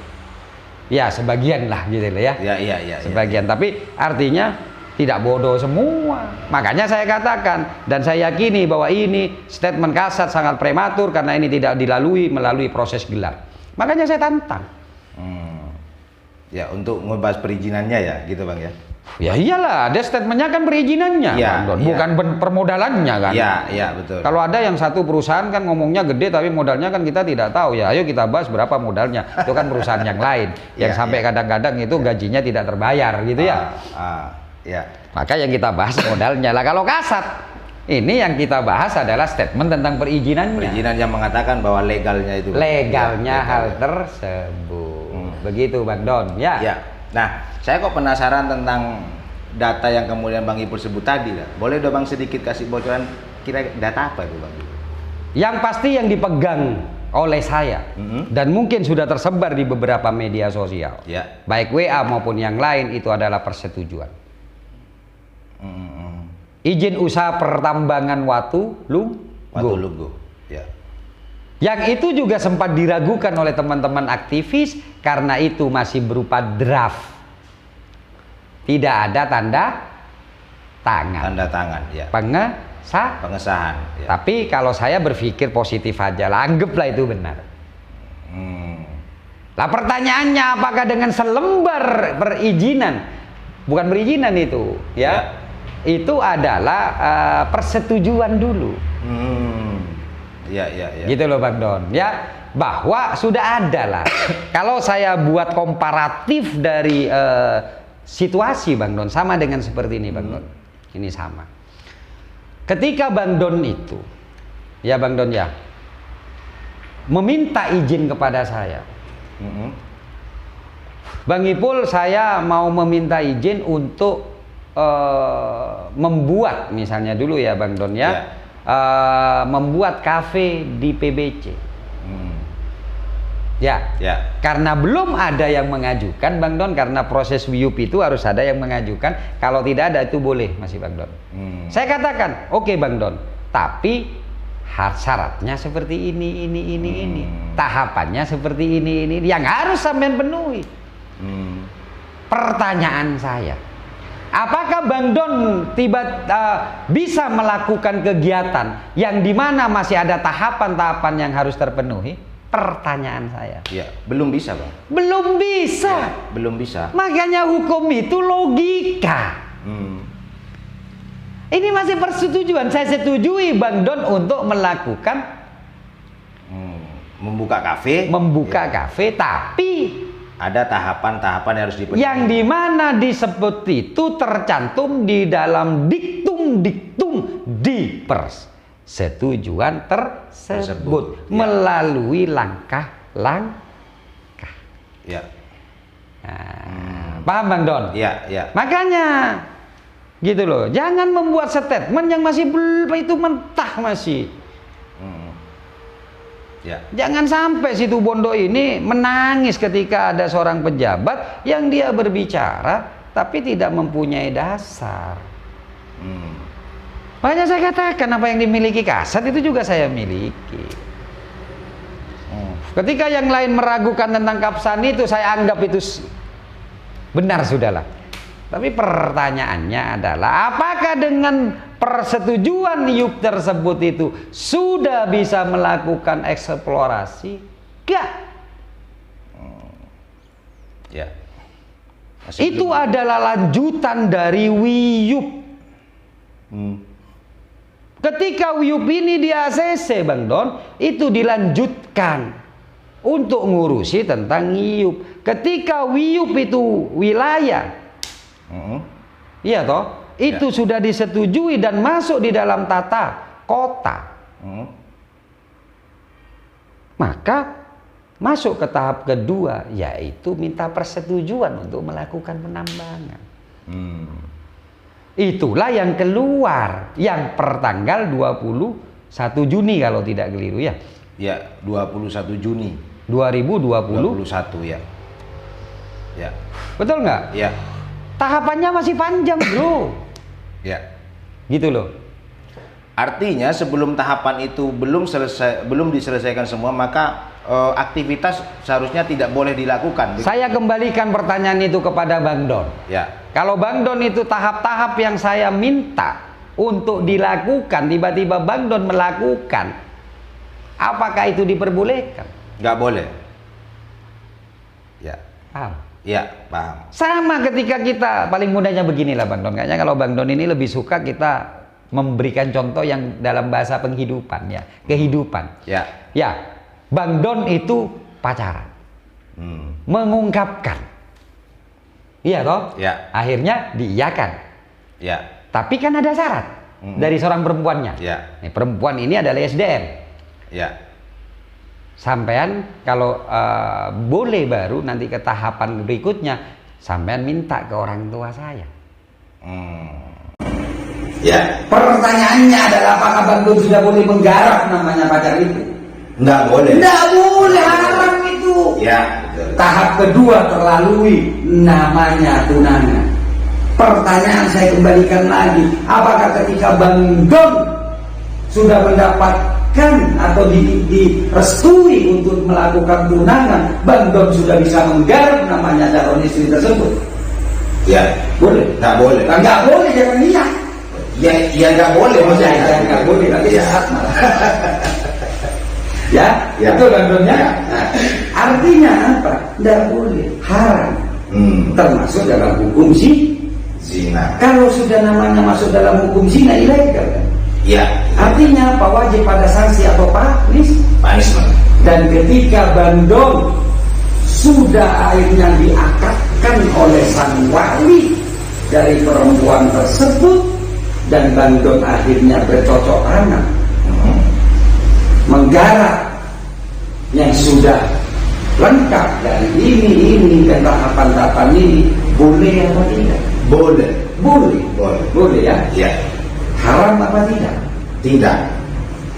Ya sebagian lah gitu ya. Iya. Sebagian. Tapi artinya tidak bodoh semua. Makanya saya katakan dan saya yakini bahwa ini statement Kasat sangat prematur karena ini tidak melalui proses gelar. Makanya saya tantang. Ya, untuk membahas perizinannya ya, gitu Bang ya. Ya iyalah, ada statementnya kan perizinannya, Ya, Bang Don. ya. Bukan permodalannya kan. Iya, betul. Kalau ada yang satu perusahaan kan ngomongnya gede tapi modalnya kan kita tidak tahu ya. Ayo kita bahas berapa modalnya. Itu kan perusahaan yang lain yang sampai kadang-kadang itu gajinya tidak terbayar gitu ya. Ya. Maka yang kita bahas modalnya lah. Kalau Kasat ini yang kita bahas adalah statement tentang perizinannya. Perizinan yang mengatakan bahwa legalnya itu. Legalnya Ya, hal legalnya. tersebut. Begitu Bang Don ya. Ya. Nah, saya kok penasaran tentang data yang kemudian Bang Ipul sebut tadi. Boleh dong Bang sedikit kasih bocoran kira data apa itu Bang? Yang pasti yang dipegang oleh saya dan mungkin sudah tersebar di beberapa media sosial, Ya. baik WA maupun yang lain, itu adalah persetujuan. Izin usaha pertambangan Watu Lugo. Ya. Yang itu juga sempat diragukan oleh teman-teman aktivis karena itu masih berupa draft. Tidak ada tanda tangan. Tanda tangan, ya. Pengesahan. Ya. Tapi kalau saya berpikir positif aja lah, anggaplah itu benar. Lah pertanyaannya, apakah dengan selembar perizinan, bukan perizinan itu, ya. Itu adalah persetujuan dulu. Ya. Gitu loh Bang Don, ya, bahwa sudah ada lah. Kalau saya buat komparatif dari situasi Bang Don, sama dengan seperti ini Bang Don. Ini sama. Ketika Bang Don itu, ya Bang Don ya, meminta izin kepada saya. Bang Ipul, saya mau meminta izin untuk membuat, misalnya dulu ya Bang Don ya, membuat kafe di PBC. Ya, karena belum ada yang mengajukan Bang Don, karena proses WIUP itu harus ada yang mengajukan. Kalau tidak ada itu boleh masih Bang Don. Saya katakan, oke Bang Don, tapi syaratnya seperti ini. Tahapannya seperti ini yang harus sampean penuhi. Pertanyaan saya, apakah Bang Don bisa melakukan kegiatan yang dimana masih ada tahapan-tahapan yang harus terpenuhi? Pertanyaan saya. Ya, belum bisa Bang. Belum bisa. Ya, belum bisa. Makanya hukum itu logika. Ini masih persetujuan. Saya setujui Bang Don untuk melakukan membuka kafe. Kafe, tapi ada tahapan-tahapan yang harus dipenuhi. yang dimana disebut itu tercantum di dalam diktum di persetujuan tersebut. Melalui langkah-langkah. Ya. Paham Bang Don? Ya. Makanya gitu loh, jangan membuat statement yang masih belum itu mentah masih. Ya. Jangan sampai Situbondo ini menangis ketika ada seorang pejabat yang dia berbicara tapi tidak mempunyai dasar. Makanya saya katakan apa yang dimiliki Kasat itu juga saya miliki. Ketika yang lain meragukan tentang Kapsani itu saya anggap itu benar sudahlah. Tapi pertanyaannya adalah apakah dengan persetujuan Yup tersebut itu sudah bisa melakukan eksplorasi? Enggak. Ya. Itu adalah lanjutan dari Wiyup. Ketika Wiyup ini di ACC Bang Don, itu dilanjutkan untuk ngurusi tentang Wiyup. Ketika Wiyup itu wilayah, iya toh, itu sudah disetujui dan masuk di dalam tata kota. Maka masuk ke tahap kedua, yaitu minta persetujuan untuk melakukan penambangan. Itulah yang keluar yang pertanggal 21 Juni kalau tidak keliru ya. Ya, 21 Juni 2021 ya. Ya. Betul nggak? Ya. Tahapannya masih panjang bro. Ya. Gitu loh. Artinya sebelum tahapan itu belum diselesaikan semua, maka aktivitas seharusnya tidak boleh dilakukan. Saya kembalikan pertanyaan itu kepada Bang Don. Ya. Kalau Bang Don itu tahap-tahap yang saya minta untuk dilakukan, tiba-tiba Bang Don melakukan, apakah itu diperbolehkan? Nggak boleh. Ya. Paham? Ya, paham. Sama ketika kita, paling mudahnya beginilah Bang Don. Kayaknya kalau Bang Don ini lebih suka kita memberikan contoh yang dalam bahasa penghidupan ya, kehidupan. Ya. Ya, Bang Don itu pacaran, mengungkapkan, iya toh? Ya. Akhirnya diiyakan. Ya. Tapi kan ada syarat dari seorang perempuannya. Ya. Nih, perempuan ini adalah SDM. Ya. Sampean kalau boleh baru nanti ke tahapan berikutnya, sampean minta ke orang tua saya. Ya. Pertanyaannya adalah apakah Bang Don sudah boleh menggarap namanya pacar itu? Nggak boleh. Nggak boleh, haram itu. Ya. Betul. Tahap kedua terlalui, namanya tunangan. Pertanyaan saya kembalikan lagi, apakah ketika Bang Don sudah mendapatkan atau direstui untuk melakukan tunangan, Bang Don sudah bisa menggarap namanya calon istri tersebut? Ya. Boleh? Nggak boleh. Nggak boleh, jangan iya. Ya nggak boleh. Ya nggak boleh, nanti sesat malah. Ya, Ya. itu Bang Don ya. Ya. Artinya apa? Nggak boleh, haram. Termasuk dalam hukum Zina. Kalau sudah namanya masuk dalam hukum zina, ilegal kan? Ya. Artinya apa? Wajib pada sanksi atau Punishment. Dan ketika Bang Don sudah akhirnya diakadkan oleh sang wali dari perempuan tersebut, dan Bang Don akhirnya bercocok tanam, menggarap yang sudah lengkap dari ini dan tahapan-tahapan ini, boleh atau tidak? Boleh. Boleh. Boleh ya? Ya. Haram apa tidak? Tidak.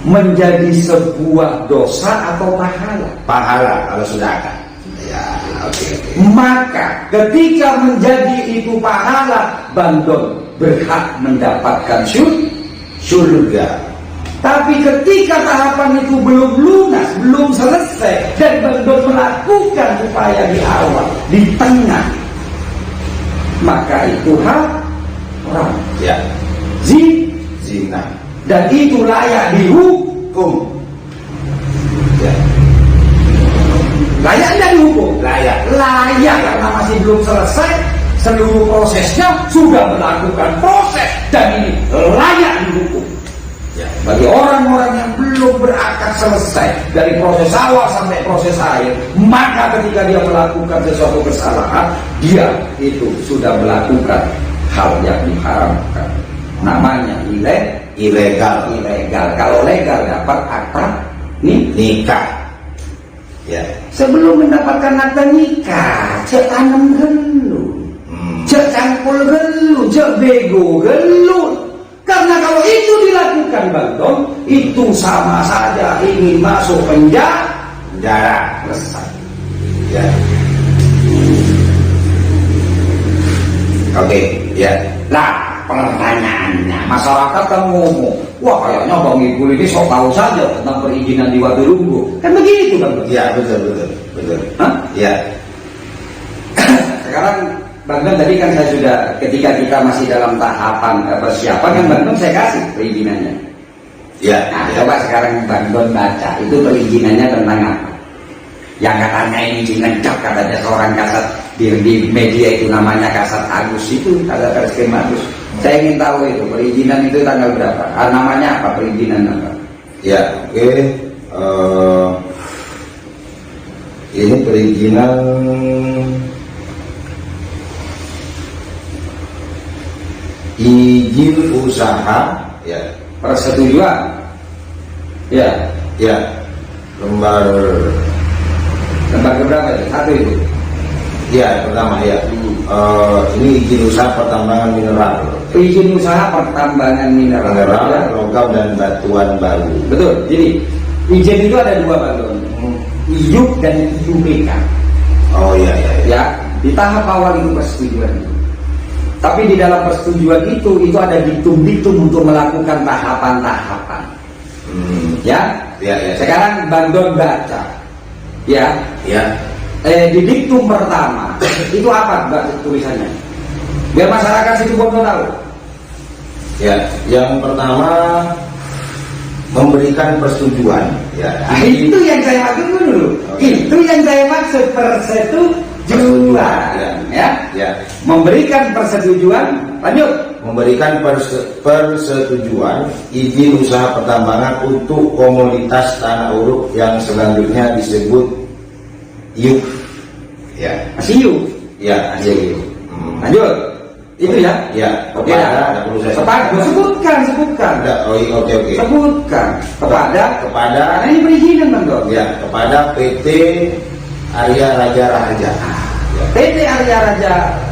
Menjadi sebuah dosa atau pahala? Pahala kalau sudah akan. Ya. Oke. Maka ketika menjadi itu pahala, Bang Don berhak mendapatkan surga. Tapi ketika tahapan itu belum lunas, belum selesai, dan Bang Don melakukan upaya di awal, di tengah, maka itu haram. Ya. Zina. Dan itu layak dihukum. Ya. Layak tidak dihukum? Layak. Layak karena masih belum selesai seluruh prosesnya, sudah melakukan proses, dan ini layak dihukum. Ya. Bagi orang-orang yang belum berakad selesai dari proses awal sampai proses akhir, maka ketika dia melakukan sesuatu kesalahan, dia itu sudah melakukan hal yang diharamkan. Namanya Ilegal. Kalau legal dapat akta Nikah. Ya. Sebelum mendapatkan akta nikah, cek tanam gelu, cek cangkul gelu, cek bego gelu. Karena kalau itu dilakukan, yang Bang itu sama saja ingin masuk penjara. Selesai. Ya. Oke, ya. Nah, pertanyaannya, masyarakat kan ngomong, wah kayaknya Bang Ipul ini sok tahu saja tentang perizinan di Wadulunggu. Kan begitu Bang? Ya, betul. Hah? Ya. Sekarang Bang Don tadi kan saya sudah, ketika kita masih dalam tahapan persiapan kan Bang Don saya kasih perizinannya. Ya. Nah, coba sekarang Bang Don baca, itu perizinannya tentang apa? Yang katanya ini ngecap katanya seorang kasat di media itu namanya Kasat Agus itu, ada Reskrim Agus. Saya ingin tahu itu perizinan itu tanggal berapa? Namanya apa perizinan apa? Ya, oke. Ini perizinan izin usaha, ya. Persetujuan. Ya. Lembar berapa itu? Satu itu. ya pertama ya. Ini izin usaha pertambangan mineral. Izin usaha pertambangan mineral, logam dan batuan baru. Betul. Jadi izin itu ada dua Bang Don. IUP dan IUPK. Oh iya. Ya, di tahap awal itu persetujuan. Tapi di dalam persetujuan itu ada diktum-diktum untuk melakukan tahapan-tahapan. Ya. Sekarang Bang Don baca. Ya. Di diktum pertama itu apa tulisannya? Biar masyarakat situ bodoh tahu. Ya, yang pertama memberikan persetujuan. Ya. Itu yang saya maksud dulu. Itu yang saya maksud persetujuan. Ya. Memberikan persetujuan. Lanjut. Memberikan persetujuan izin usaha pertambangan untuk komoditas tanah uruk yang selanjutnya disebut IUP. Ya. Masih IUP. Ya, IUP. Lanjut. Itu ya. Ya. Kepada. Sebutkan. Oke. Sebutkan kepada. Karena ini perizinan Bang Don. Ya, kepada PT Arya Raja Raharja. PT Arya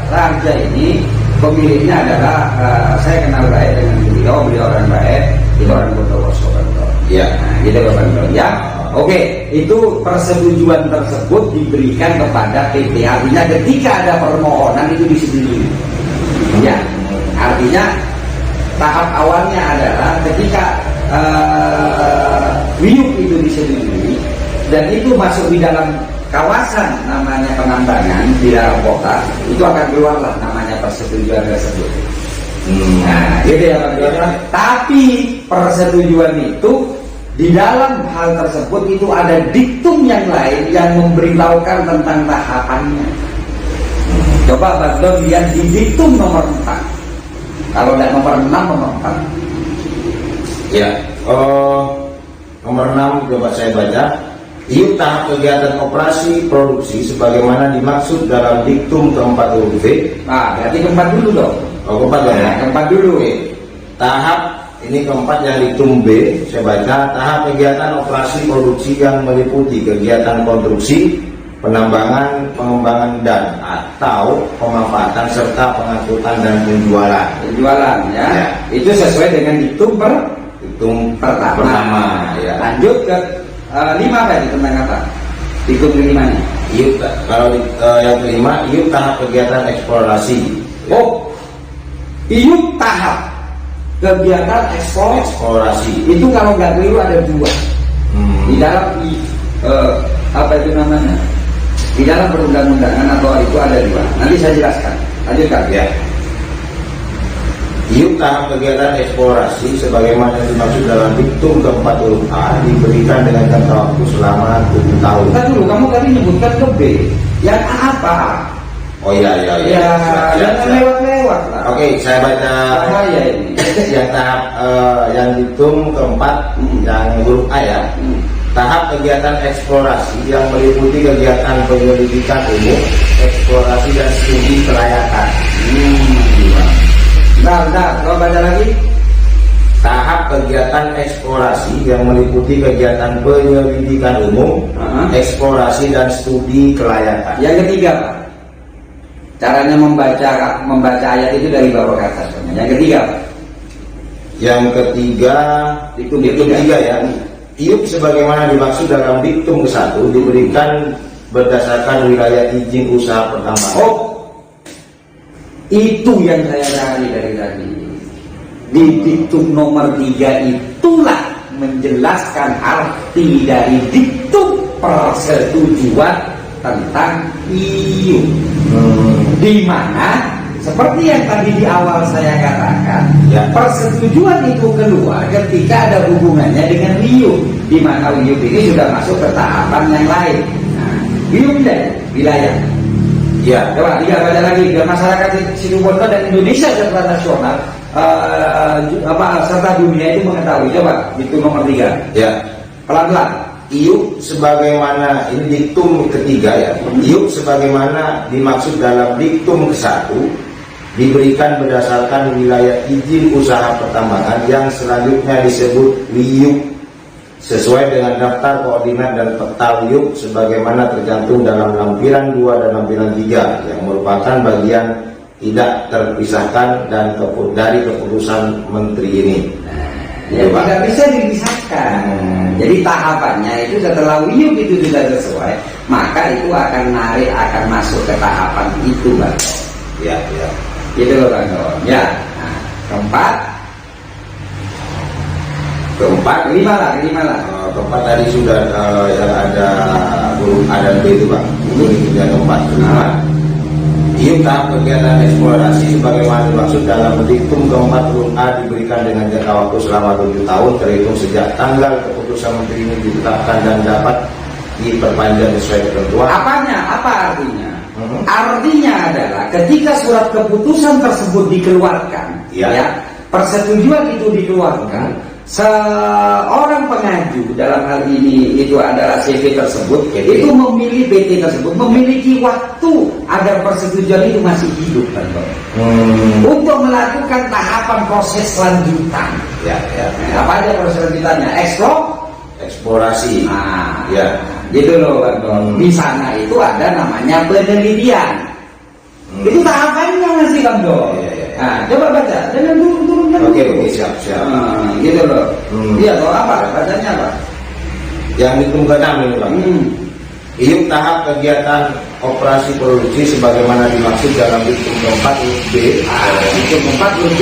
Raja ini pemiliknya adalah saya kenal baik dengan beliau orang baik, itu orang Bondowoso Bang Don. Ya. Gitu Bang Don ya. Oke, itu persetujuan tersebut diberikan kepada PT. Artinya ketika ada permohonan itu disetujui. Ya, artinya tahap awalnya adalah ketika WIUP itu disetujui dan itu masuk di dalam kawasan namanya penambangan di dalam kota, itu akan keluarlah namanya persetujuan tersebut. Nah, gitu ya Bang Don. Tapi persetujuan itu di dalam hal tersebut itu ada diktum yang lain yang memberitahukan tentang tahapannya. Coba Bang Don lihat di diktum nomor 4. Kalau tidak nomor 6, nomor 4. Ya. Nomor 6 coba saya baca. IUP tahap kegiatan operasi produksi sebagaimana dimaksud dalam diktum keempat huruf V. Nah, berarti keempat dulu dong. Keempat dong ya. Keempat dulu. Tahap ini keempat yang diktum B, saya baca tahap kegiatan operasi produksi yang meliputi kegiatan konstruksi, penambangan, pengembangan dan atau pemanfaatan serta pengangkutan dan penjualan. Penjualan ya. Itu sesuai dengan diktum pertama. Ya. Lanjut ke 5 tadi tentang apa? Diktum kelima nih. IUP kalau yang kelima IUP tahap kegiatan eksplorasi. IUP tahap kegiatan eksplorasi. Itu kalau nggak keliru ada 2. Di dalam apa itu namanya? Di dalam perundang-undangan atau itu ada 2. Nanti saya jelaskan. Lanjutkan ya. IUP tahap kegiatan eksplorasi sebagaimana dimaksud dalam diktum keempat huruf A diberikan dengan jangka waktu selama 7 tahun. Kita dulu, kamu tadi nyebutkan ke B. Yang A apa? Oh iya. Jangan lewat-lewat lah. Oke, saya baca ini. yang tahap yang diktum keempat yang huruf A ya. Tahap kegiatan eksplorasi yang meliputi kegiatan penyelidikan umum, eksplorasi dan studi kelayakan. Bentar, kau baca lagi. Tahap kegiatan eksplorasi yang meliputi kegiatan penyelidikan umum, eksplorasi dan studi kelayakan. Yang ketiga, Pak. Caranya membaca ayat itu dari bawah ke atas. Yang ketiga, Pak. Yang ketiga, ketiga ya. Iup sebagaimana dimaksud dalam diktum ke-1 diberikan berdasarkan wilayah izin usaha pertambangan. Oh, itu yang saya cari dari tadi. Di diktum nomor 3 itulah menjelaskan arti dari diktum persetujuan tentang iup. Di mana seperti yang tadi di awal saya katakan, ya, persetujuan itu keluar ketika ada hubungannya dengan iup, di mana iup ini sudah masuk ke tahapan yang lain. Nah, iup dan wilayah. Ya, coba tiga baca lagi biar masyarakat Situbondo dan Indonesia serta nasional serta dunia itu mengetahui. Coba diktum nomor 3. Ya, Pelan-pelan. iup sebagaimana ini diktum ketiga ya. Iup sebagaimana dimaksud dalam diktum ke-1 diberikan berdasarkan wilayah izin usaha pertambangan yang selanjutnya disebut WIUP sesuai dengan daftar koordinat dan peta WIUP sebagaimana tercantum dalam lampiran 2 dan lampiran 3 yang merupakan bagian tidak terpisahkan dan dari keputusan menteri ini. Ya, tidak bisa dipisahkan. Jadi tahapannya itu setelah WIUP itu sudah sesuai, maka itu akan masuk ke tahapan itu, Bang. Ya, ya. Gitu loh, Bang. Ya. Nah, keempat, kelima lah. Keempat tadi sudah yang ada itu, Bang. Ini yang keempat. Iup tahap kegiatan eksplorasi sebagaimana dimaksud dalam diktum ke-4 huruf A diberikan dengan jangka waktu selama 7 tahun terhitung sejak tanggal keputusan menteri ini ditetapkan dan dapat diperpanjang sesuai ketentuan. Apa artinya? Artinya adalah ketika surat keputusan tersebut dikeluarkan, ya, persetujuan itu dikeluarkan, seorang pengaju dalam hal ini itu adalah CV tersebut, itu memilih PT tersebut memiliki waktu agar persetujuan itu masih hidup, kan, untuk melakukan tahapan proses selanjutan. Ya. Apa aja proses selanjutannya? Eksplorasi. Nah, ya, gitu loh, Bang. Di sana itu ada namanya penelitian. Itu tahapannya masih, Bang. Ya. Nah, coba baca. Jangan turun. Oke, siap. Gitu loh. Iya, toh apa? Bacanya apa? Yang diktum ke-6 ini, Bang. Iup tahap kegiatan operasi produksi sebagaimana dimaksud dalam diktum ke-4 huruf B. Diktum 4 huruf B.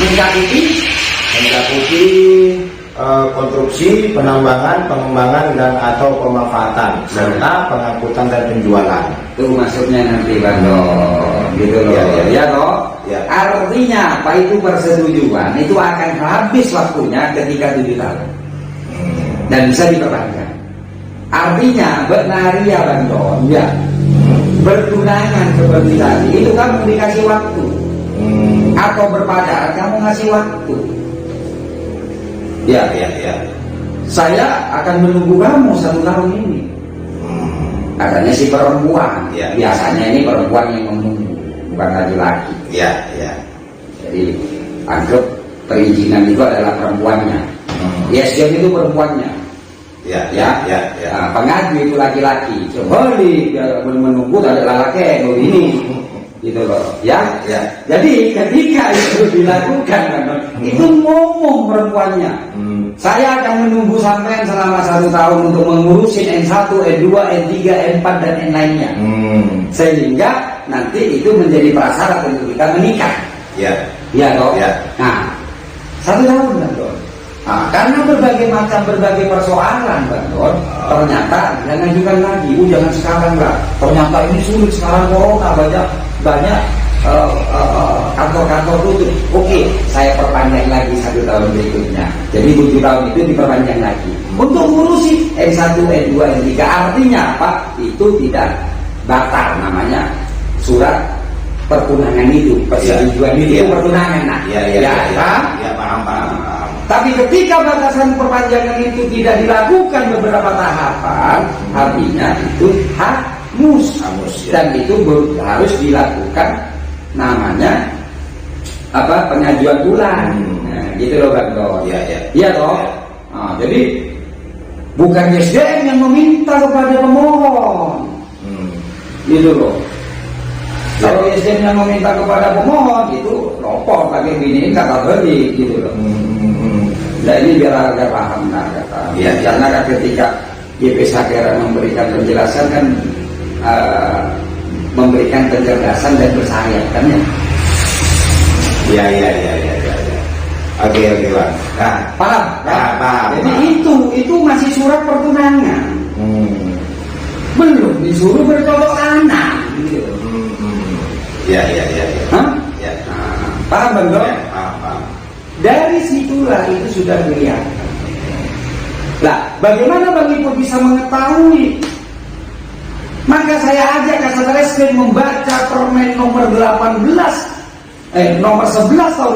Mencakupi konstruksi, penambangan, pengembangan dan atau pemanfaatan serta pengangkutan dan penjualan. Itu maksudnya nanti, Bang. Gitu loh. Ya toh. Ya. Artinya apa itu persetujuan itu akan habis waktunya ketika 7 tahun dan bisa diperpanjang. Artinya benaria, Bang Don, ya, bertunangan seperti tadi itu kamu dikasih waktu, atau berpacaran kamu ngasih waktu. Ya. Saya akan menunggu kamu 1 tahun ini. Katanya si perempuan. Ya. Biasanya ini perempuan yang menunggu, bukan laki-laki. Ya. Jadi anggap perizinan itu adalah perempuannya. Yes, itu perempuannya. Ya. Nah, pengaju itu laki-laki. Coba menunggu adalah laki ini. Gitu loh. Ya. Jadi ketika itu dilakukan, itu ngomong perempuannya. Saya akan menunggu sampai selama 1 tahun untuk mengurusin N1, N2, N3, N4 dan N lainnya. Sehingga nanti itu menjadi prasyarat untuk kita menikah. Ya toh. Nah, 1 tahun, Bang Don. Nah, karena berbagai persoalan, Bang Don, ternyata jangan ngajukan lagi. Jangan sekarang lah. Ternyata ini sulit sekarang, corona banyak kantor-kantor tutup. Oke, saya perpanjang lagi 1 tahun berikutnya. Jadi 7 tahun itu diperpanjang lagi untuk ngurusi N1, N2, N3. Artinya apa? Itu tidak batal, namanya surat pertunangan itu, persetujuan itu pertunangan. Nah, Paham. Tapi ketika batasan perpanjangan itu tidak dilakukan beberapa tahapan, artinya itu hangus, dan itu harus dilakukan namanya pengajuan ulang. Nah, gitu loh, Bang Don. Iya toh. Nah, jadi bukan SDM yang meminta kepada pemohon. Gitu loh. Kalau istrinya meminta kepada pemohon itu lapor pakai biniin kata beri gitu loh. Nah ini biar agak paham nah kata. Ya, karena kan ketika GP Sakera memberikan penjelasan kan memberikan kecerdasan dan bersayap kan ya. Iya. Oke Bang. Nah, Paham? paham. Jadi itu masih surat pertunangan. Belum disuruh bercocok tanam gitu. Iya. Hah? Ya. Paham Bang Dok? Ya, paham. Dari situlah itu sudah kelihatan. Lah, bagaimana Bang Ipul bisa mengetahui? Maka saya ajak Kasat Reskrim membaca Permen nomor 11 tahun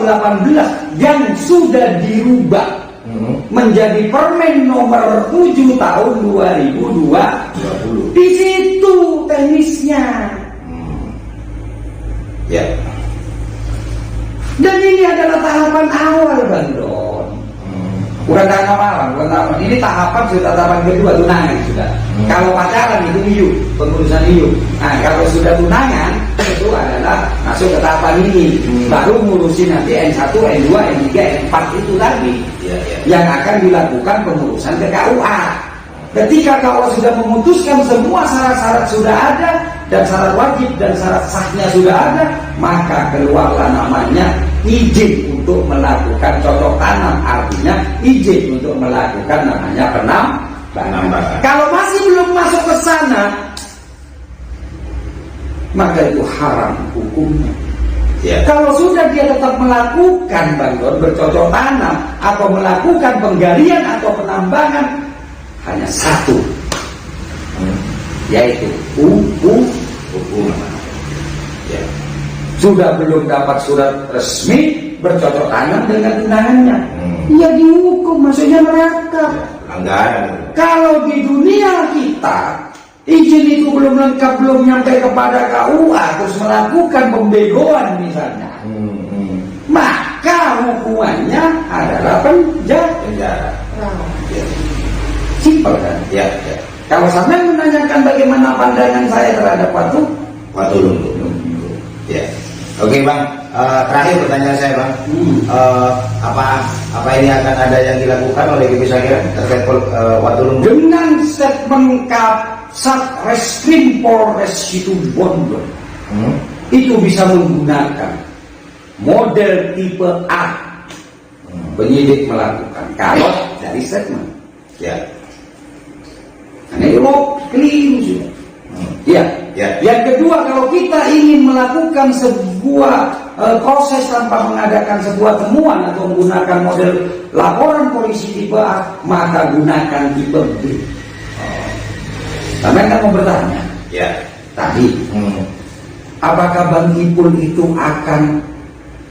18 yang sudah dirubah menjadi Permen nomor 7 tahun 2020. Di situ teknisnya. Ya. Dan ini adalah tahapan awal Bang Don. Bukan tahapan awal, ini tahapan sudah tahapan kedua, tunangan sudah. Kalau pacaran itu IU, pengurusan IU. Nah kalau sudah tunangan itu adalah masuk ke tahapan ini. Baru ngurusin nanti N1, N2, N3, N4 itu tadi yang akan dilakukan pengurusan ke KUA. Ketika KUA sudah memutuskan semua syarat-syarat sudah ada dan syarat wajib dan syarat sahnya sudah ada, maka keluarlah namanya izin untuk melakukan cocok tanam, artinya izin untuk melakukan namanya penambangan. Kalau masih belum masuk ke sana, maka itu haram hukumnya. Kalau sudah dia tetap melakukan Bang Don bercocok tanam atau melakukan penggalian atau penambangan, hanya satu, yaitu hukum. Sudah belum dapat surat resmi bercocok tanam dengan tunangannya, ya dihukum, maksudnya neraka. Kalau di dunia kita izin itu belum lengkap, belum nyampe kepada KUA, terus melakukan pembegoan misalnya, maka hukumannya adalah penjara. Simpel kan? Kalau sampai menanyakan bagaimana pandangan saya terhadap Watu Lungo. Oke Bang, terakhir pertanyaan saya Bang, apa ini akan ada yang dilakukan oleh GP Sakera terkait Watu Lungo? Dengan statement Satreskrim Polres Situbondo, itu bisa menggunakan model tipe A. Penyidik melakukan kalau dari statement. Karena itu keliru sudah. Yang kedua, kalau kita ingin melakukan sebuah proses tanpa mengadakan sebuah temuan atau menggunakan model laporan polisi tipe A, maka gunakan tipe B. Sampai kan mau bertanya tadi, apakah Bang Ipul itu akan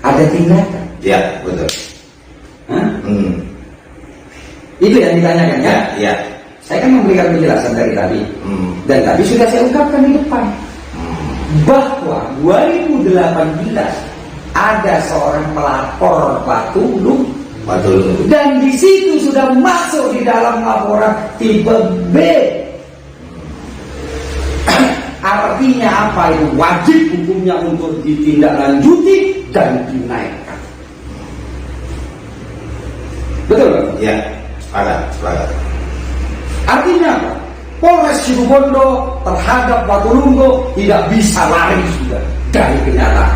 ada tindakan? Betul. Itu yang ditanyakan ya? Saya kan memberikan penjelasan dari tadi, dan tadi sudah saya ungkapkan di depan bahwa 2018 ada seorang pelapor Watu Lungo, dan di situ sudah masuk di dalam laporan tipe B. Artinya apa itu? Wajib hukumnya untuk ditindaklanjuti dan dinaikkan. Betul? Sepakat. Artinya apa? Polres Situbondo terhadap Watu Lungo tidak bisa lari sudah dari kenyataan.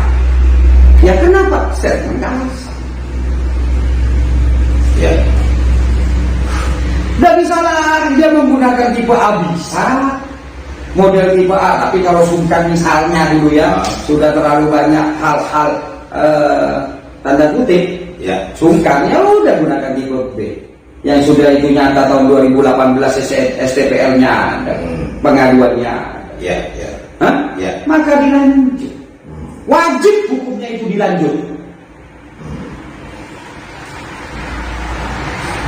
Ya kenapa? Statement kasar. Tidak bisa lari, dia menggunakan tipe A bisa, model tipe A, tapi kalau sungkan misalnya dulu sudah terlalu banyak hal-hal tanda kutip, sungkan ya udah gunakan tipe B. Yang sudah itu nyata tahun 2018 STPL-nya ada, pengaduannya ada. Maka dilanjut. Wajib hukumnya itu dilanjut.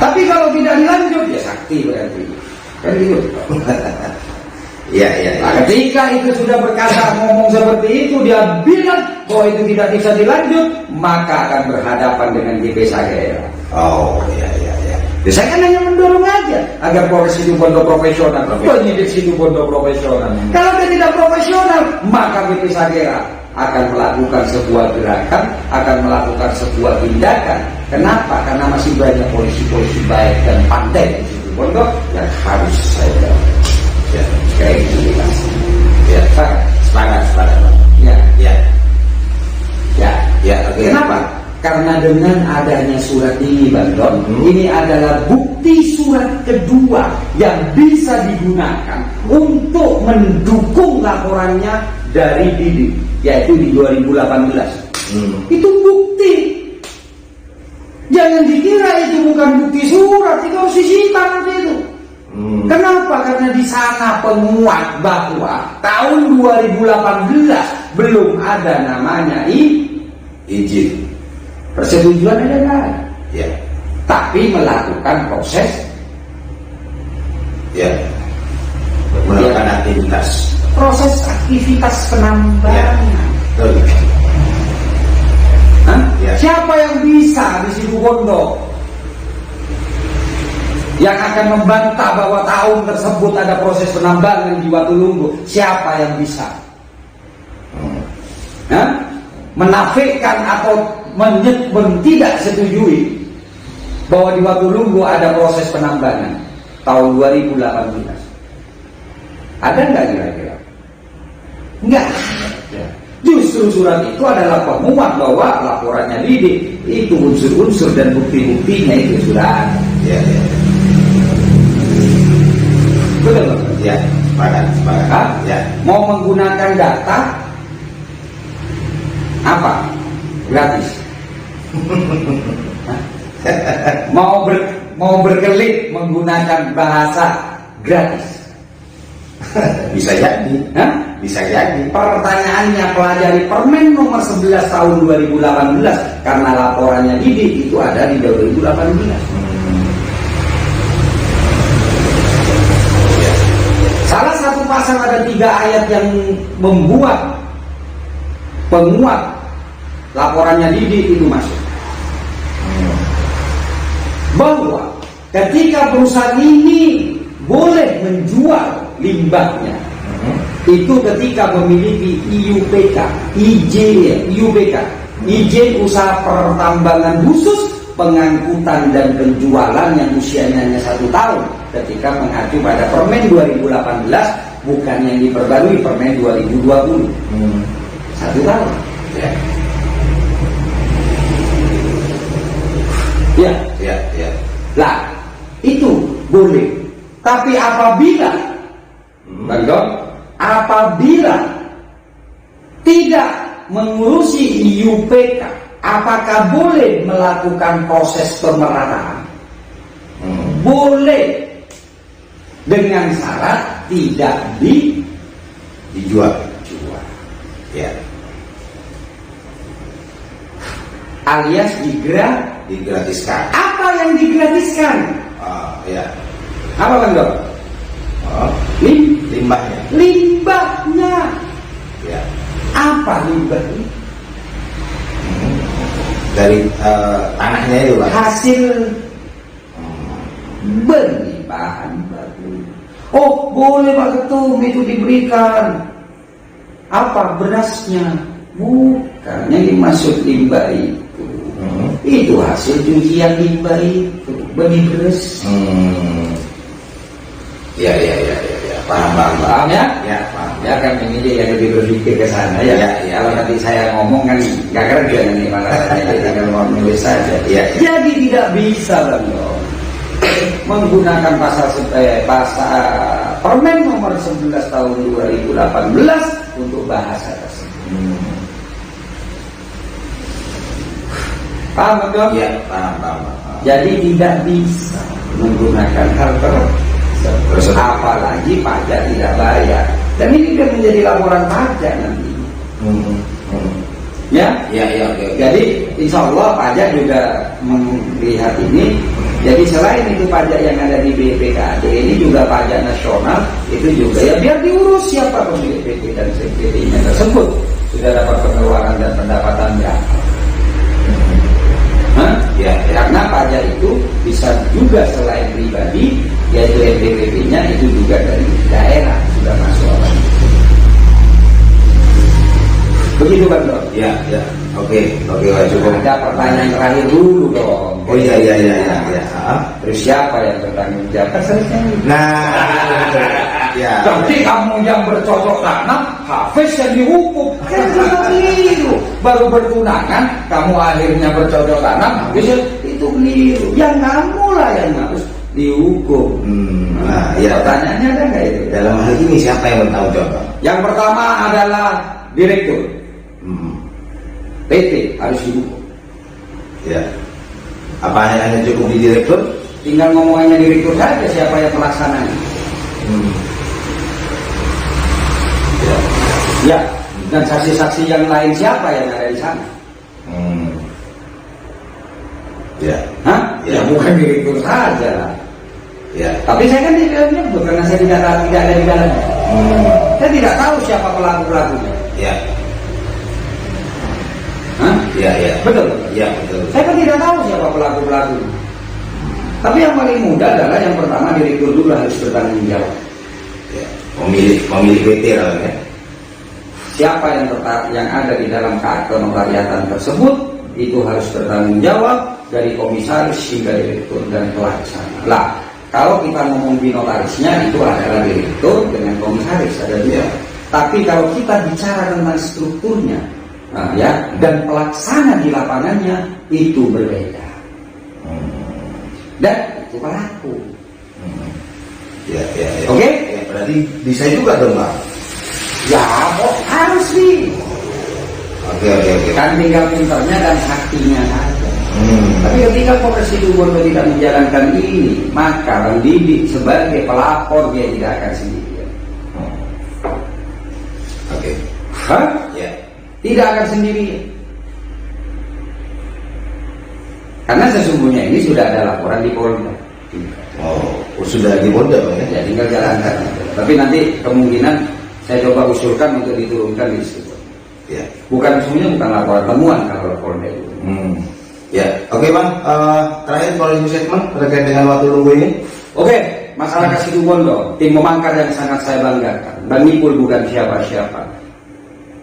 Tapi kalau tidak dilanjut ya sakti berarti. Kan gitu. Nah, ketika itu sudah berkata ngomong seperti itu, dia bilang bahwa itu tidak bisa dilanjut, maka akan berhadapan dengan GP Sakera. Saya kan hanya mendorong aja agar Polres Situbondo profesional, penyidik Situbondo profesional. Kalau dia tidak profesional, maka GP Sakera akan melakukan sebuah gerakan, akan melakukan sebuah tindakan. Kenapa? Karena masih banyak polisi-polisi baik dan pandai di situ Bondo yang harus saya ya, kayak gitu mas. Ya, sepakat. Ya, Ya, ya, ya, oke. Kenapa? Karena dengan adanya surat ini Bang Don, ini adalah bukti surat kedua yang bisa digunakan untuk mendukung laporannya dari Didik, yaitu di 2018. Itu bukti. Jangan dikira itu bukan bukti surat, itu harus disita nanti itu. Kenapa? Karena di sana penguat bahwa tahun 2018 belum ada namanya Izin. persetujuan ada nggak? Ya, Tapi melakukan proses ya. Melakukan aktivitas. aktivitas penambangan. Ya, betul. Hah? Ya. Siapa yang bisa di situ Bondo yang akan membantah bahwa tahun tersebut ada proses penambangan di Watulunggu? Siapa yang bisa? Hah? Menafikan atau tidak setujui bahwa di Watulunggu ada proses penambangan tahun 2018? Ada nggak kira-kira? Nggak ada. Justru surat itu adalah penguat bahwa laporannya Didik itu unsur-unsur dan bukti-buktinya itu sudah ada. Ya. Betul Bang? Ya, sepakat. Hah? Ya. Mau menggunakan data apa? Gratis. Hah? Mau berkelit menggunakan bahasa gratis. Bisa jadi. Hah? Bisa jadi. Pertanyaannya, pelajari Permen nomor 11 tahun 2018 karena laporannya Didik itu ada di 2018. Salah satu pasal ada 3 ayat yang membuat penguat laporannya Didik itu masuk. Bahwa ketika perusahaan ini boleh menjual limbahnya, itu ketika memiliki IUPK, izin usaha pertambangan khusus, pengangkutan dan penjualan yang usianya hanya 1 tahun, ketika mengacu pada Permen 2018, bukan yang diperbarui Permen 2020. 1 tahun. Ya. Lah, itu boleh. Tapi apabila Bang Don, apabila tidak mengurusi IUPK, apakah boleh melakukan proses pemerataan? Boleh, dengan syarat tidak Dijual. Ya. alias Digratiskan. Apa yang digratiskan? Ya. Apa Bang Don? Limbahnya. Limbahnya. Ya. Apa limbah ini? Dari tanahnya itu Pak. Hasil berlimpahan baru. Oh, boleh Pak Ketum itu diberikan. Apa berasnya? Bukan, yang dimaksud limbah itu. Itu hasil cucian limbah itu, benih beras. Ya. Paham ya? Ya, paham. Ya kan ini dia yang lebih berpikir ke sana ya. Ya. Kalau nanti saya ngomong kan nggak kerja nanti malah saya tinggal mau nulis saja. Ya. Jadi tidak bisa Bang Don menggunakan pasal Permen nomor 11 tahun 2018 untuk bahasa tersebut. Paham Bang Don? Ya, paham. Jadi tidak bisa menggunakan hal tersebut. Apalagi pajak tidak bayar. Dan ini kan menjadi laporan pajak nanti. Ya. Jadi insya Allah pajak juga melihat ini. Jadi selain itu pajak yang ada di BPKD ini juga pajak nasional itu juga ya biar diurus siapa pemilik PT dan CPT-nya tersebut sudah dapat pengeluaran dan pendapatan berapa. Ya, karena pajak itu bisa juga selain pribadi, yaitu NPWP-nya itu juga dari daerah sudah masuk orang. Betul Begitu kan Don? Ya, ya. Oke, Pak, cukup. Ada pertanyaan terakhir dulu dong. Oh iya. Terus siapa yang bertanggung jawab? Nah, ya. Jadi kamu yang bercocok tanam, Hafiz yang dihukum. Kan keliru. Baru bertunangan, kamu akhirnya bercocok tanam, Hafiz itu keliru. Yang kamu lah yang harus dihukum. Nah, ya. Pertanyaannya ada nggak itu? Dalam hal ini siapa yang bertanggung jawab? Yang pertama adalah direktur. PT harus dihukum. Ya. Apa hanya cukup di direktur? Tinggal ngomongannya direktur saja siapa yang pelaksananya. Ya, dan saksi-saksi yang lain siapa yang ada di sana? Ya. Hah? Ya. Ya bukan direktur saja. Ya. Tapi saya kan di dalamnya bukan karena saya tidak ada di dalamnya. Saya tidak tahu siapa pelaku-pelakunya. Ya. Hah? Ya. Betul. Ya, betul. Saya kan tidak tahu siapa pelaku-pelakunya. Tapi yang paling mudah adalah yang pertama direktur dulu harus bertanggung jawab. Ya. Pemilik PT lah ya. Siapa yang ada di dalam kenotariatan tersebut itu harus bertanggung jawab dari komisaris hingga direktur dan pelaksana. Lah, kalau kita ngomong di notarisnya itu adalah direktur dengan komisaris ada dua. Tapi kalau kita bicara tentang strukturnya, nah, ya, dan pelaksana di lapangannya itu berbeda. Dan itu pelaku. Ya. Oke? Ya, berarti bisa juga dong, Pak. Ya, kok harus sih. Oke. Kan tinggal pinternya dan saktinya saja. Tapi ketika Polres Situbondo tidak menjalankan ini, maka Bang Didi sebagai pelapor dia tidak akan sendirian. Oke. Hah? Ya. Tidak akan sendirian. Karena sesungguhnya ini sudah ada laporan di Polda. Oh, sudah di Polda, Pak ya? Ya tinggal jalankan. Tapi nanti kemungkinan saya coba usulkan untuk diturunkan di situ. Ya. Bukan semuanya bukan laporan temuan kalau Polda itu. Ya, oke Bang. Terakhir closing statement terkait dengan waktu nunggu ini. Oke, masyarakat Situbondo, tim pemangkar yang sangat saya banggakan. Bang Ipul bukan siapa-siapa.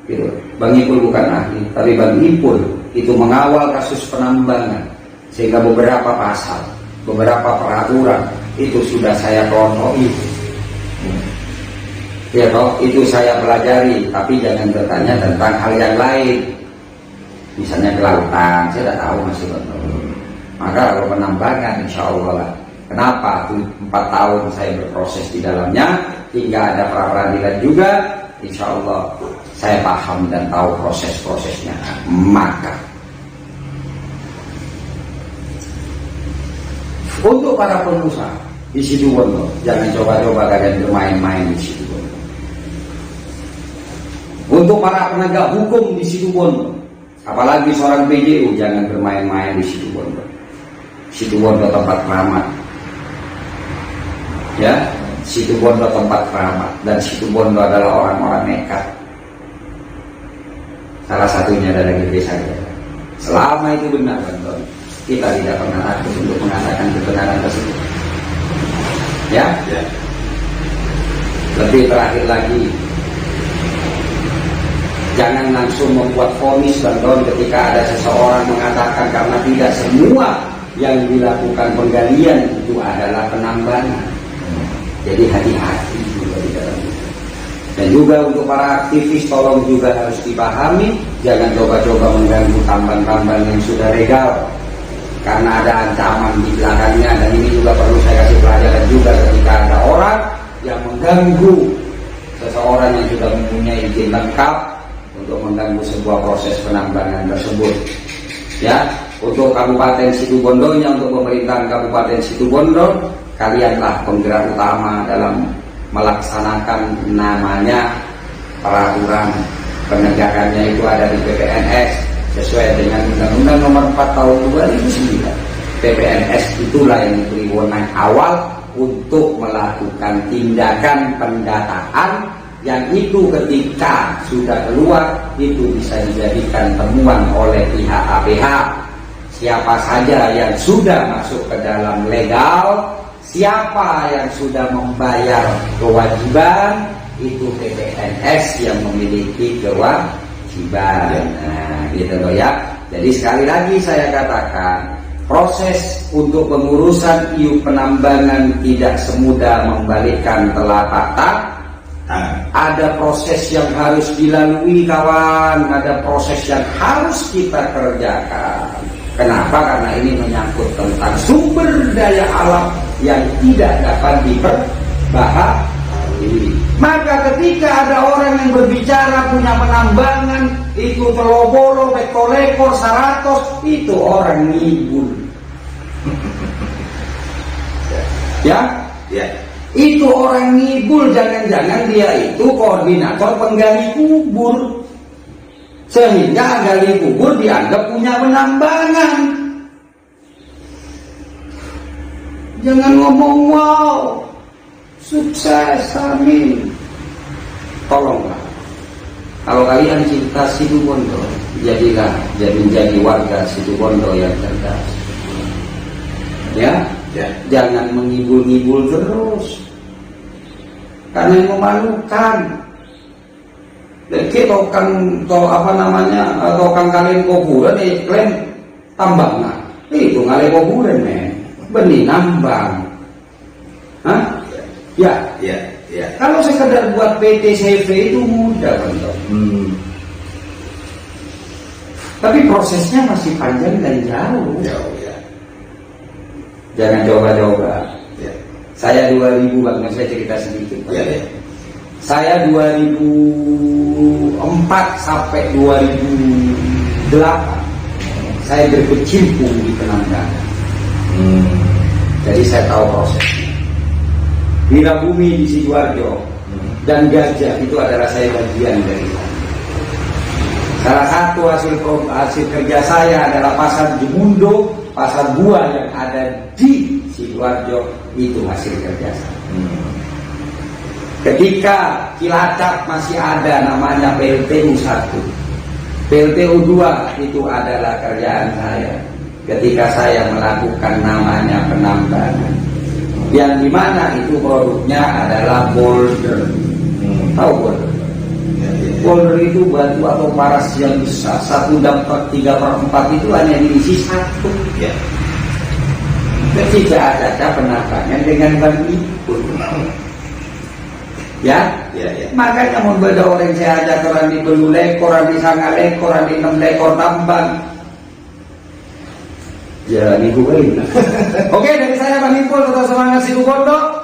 Gitu. Bang Ipul bukan ahli, tapi Bang Ipul itu mengawal kasus penambangan sehingga beberapa pasal, beberapa peraturan itu sudah saya kontrol. Ya toh, itu saya pelajari, tapi jangan bertanya tentang hal yang lain. Misalnya kelautan, saya tidak tahu masih betul. Maka kalau penambangan, insya Allah lah. Kenapa? 4 tahun saya berproses di dalamnya, hingga ada pra-peradilan juga. Insya Allah saya paham dan tahu proses-prosesnya. Maka untuk para pengusaha di Situbondo, jangan coba-coba kalian bermain-main di Situbondo. Untuk para penegak hukum di Situbondo, apalagi seorang PJU, jangan bermain-main di Situbondo. Situbondo tempat keramat. Ya, Situbondo tempat keramat, dan Situbondo adalah orang-orang nekat. Salah satunya adalah GP saja. Selama itu benar, Bang, kita tidak pernah takut untuk mengatakan kebenaran tersebut. Ya. Lebih terakhir lagi, jangan langsung membuat vonis, Bang Don, ketika ada seseorang mengatakan karena tidak semua yang dilakukan penggalian itu adalah penambangan. Jadi hati-hati juga di dalam itu. Dan juga untuk para aktivis, tolong juga harus dipahami, jangan coba-coba mengganggu tambang-tambang yang sudah legal, karena ada ancaman di belakangnya. Dan ini juga perlu saya kasih pelajaran juga ketika ada orang yang mengganggu seseorang yang sudah mempunyai izin lengkap untuk mengganggu sebuah proses penambangan tersebut. Ya, untuk Kabupaten Situbondonya, untuk pemerintahan Kabupaten Situbondo, kalianlah penggerak utama dalam melaksanakan namanya peraturan penegakannya itu ada di PPNS sesuai dengan Undang-Undang Nomor 4 Tahun 2009. PPNS itulah yang diberi wewenang awal untuk melakukan tindakan pendataan yang itu ketika sudah keluar itu bisa dijadikan temuan oleh pihak APH. Siapa saja yang sudah masuk ke dalam legal, siapa yang sudah membayar kewajiban, itu PPNS yang memiliki kewajiban. Siban. Nah, gitu loh ya. Jadi sekali lagi saya katakan, proses untuk pengurusan iup penambangan tidak semudah membalikkan telapak tangan. Ada proses yang harus dilalui kawan, ada proses yang harus kita kerjakan. Kenapa? Karena ini menyangkut tentang sumber daya alam yang tidak dapat diperbaharui. Maka ketika ada orang yang berbicara punya penambangan itu telobolo, bekolekor, 100, itu orang ngibul. Ya? Ya. Itu orang ngibul, jangan-jangan dia itu koordinator penggali kubur. Sehingga gali kubur dianggap punya penambangan. Jangan ngomong wow, sukses kami. Tolonglah. Kalau kalian cinta Situbondo, jadilah menjadi warga Situbondo yang cerdas. Ya, jangan menghibur-hibur terus. Karena memalukan. Jadi tokang kalian kuburan klaim tambang. Itu ngalih kuburan benih nambang. Hah? Ya. Kalau sekedar buat PT CV itu mudah kan. Tapi prosesnya masih panjang dan jauh. Jangan coba-coba. Saya 2000 Bang, saya cerita sedikit. Saya 2004 sampai 2008 saya berkecimpung di penambangan. Jadi saya tahu prosesnya. Wirabumi di Sidoarjo dan Gajah itu adalah saya bagian dari itu. Salah satu hasil kerja saya adalah pasar Jemundo, pasar buah yang ada di Sidoarjo, itu hasil kerja saya. Ketika Cilacap masih ada namanya PLTU 1, PLTU 2 itu adalah kerjaan saya. Ketika saya melakukan namanya penambangan, yang dimana itu produknya adalah boulder. Tahu boulder? Boulder itu batu atau paras yang besar, 1/3/4 itu hanya diisi 1. Ketika ada penambangan dengan bagi makanya mau beda orang saya ajak orang di belu lekor, orang di sanga lekor, orang di 6 lekor tambang. Ya dihukum. Oke, dari saya Bang Ipul, tetap semangat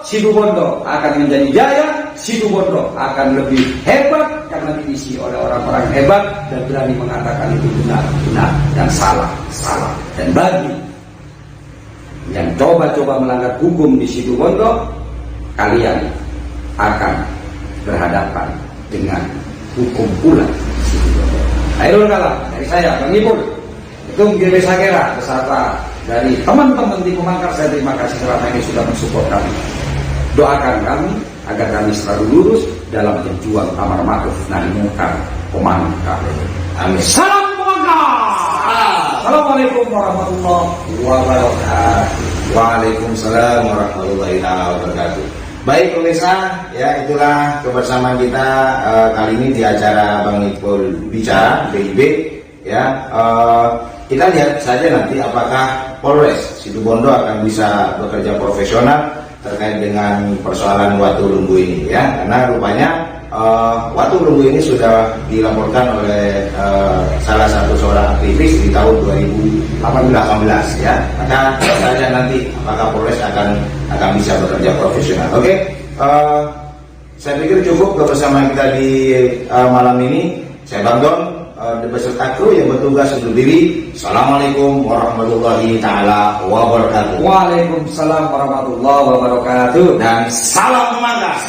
Situbondo akan menjadi jaya, Situbondo akan lebih hebat karena diisi oleh orang-orang hebat dan berani mengatakan itu benar dan salah. Dan bagi yang coba-coba melanggar hukum di Situbondo, kalian akan berhadapan dengan hukum pula. Ayo kalah dari saya Bang Ipul, Ketum GP Sakera beserta dari teman-teman di Pemangkar. Saya terima kasih selama ini sudah mensupport kami. Doakan kami agar kami selalu lurus dalam berjuang amar ma'ruf nahi munkar Pemangkar. Amin. Salam Pemangkar. Assalamualaikum warahmatullahi wabarakatuh. Waalaikumsalam warahmatullahi wabarakatuh. Baik pemirsa, ya itulah kebersamaan kita kali ini di acara Bang Ipul Bicara BIB. Ya, kita lihat saja nanti apakah Polres Situbondo akan bisa bekerja profesional terkait dengan persoalan Watu Lumbu ini, ya. Karena rupanya Watu Lumbu ini sudah dilaporkan oleh salah satu seorang aktivis di tahun 2018, ya. Maka saja nanti apakah Polres akan bisa bekerja profesional. Oke, saya pikir cukup kebersamaan kita di malam ini. Saya Bang Don beserta kru yang bertugas undur diri. Assalamualaikum warahmatullahi taala wabarakatuh. Waalaikumsalam warahmatullahi wabarakatuh. Dan salam Pemangkar.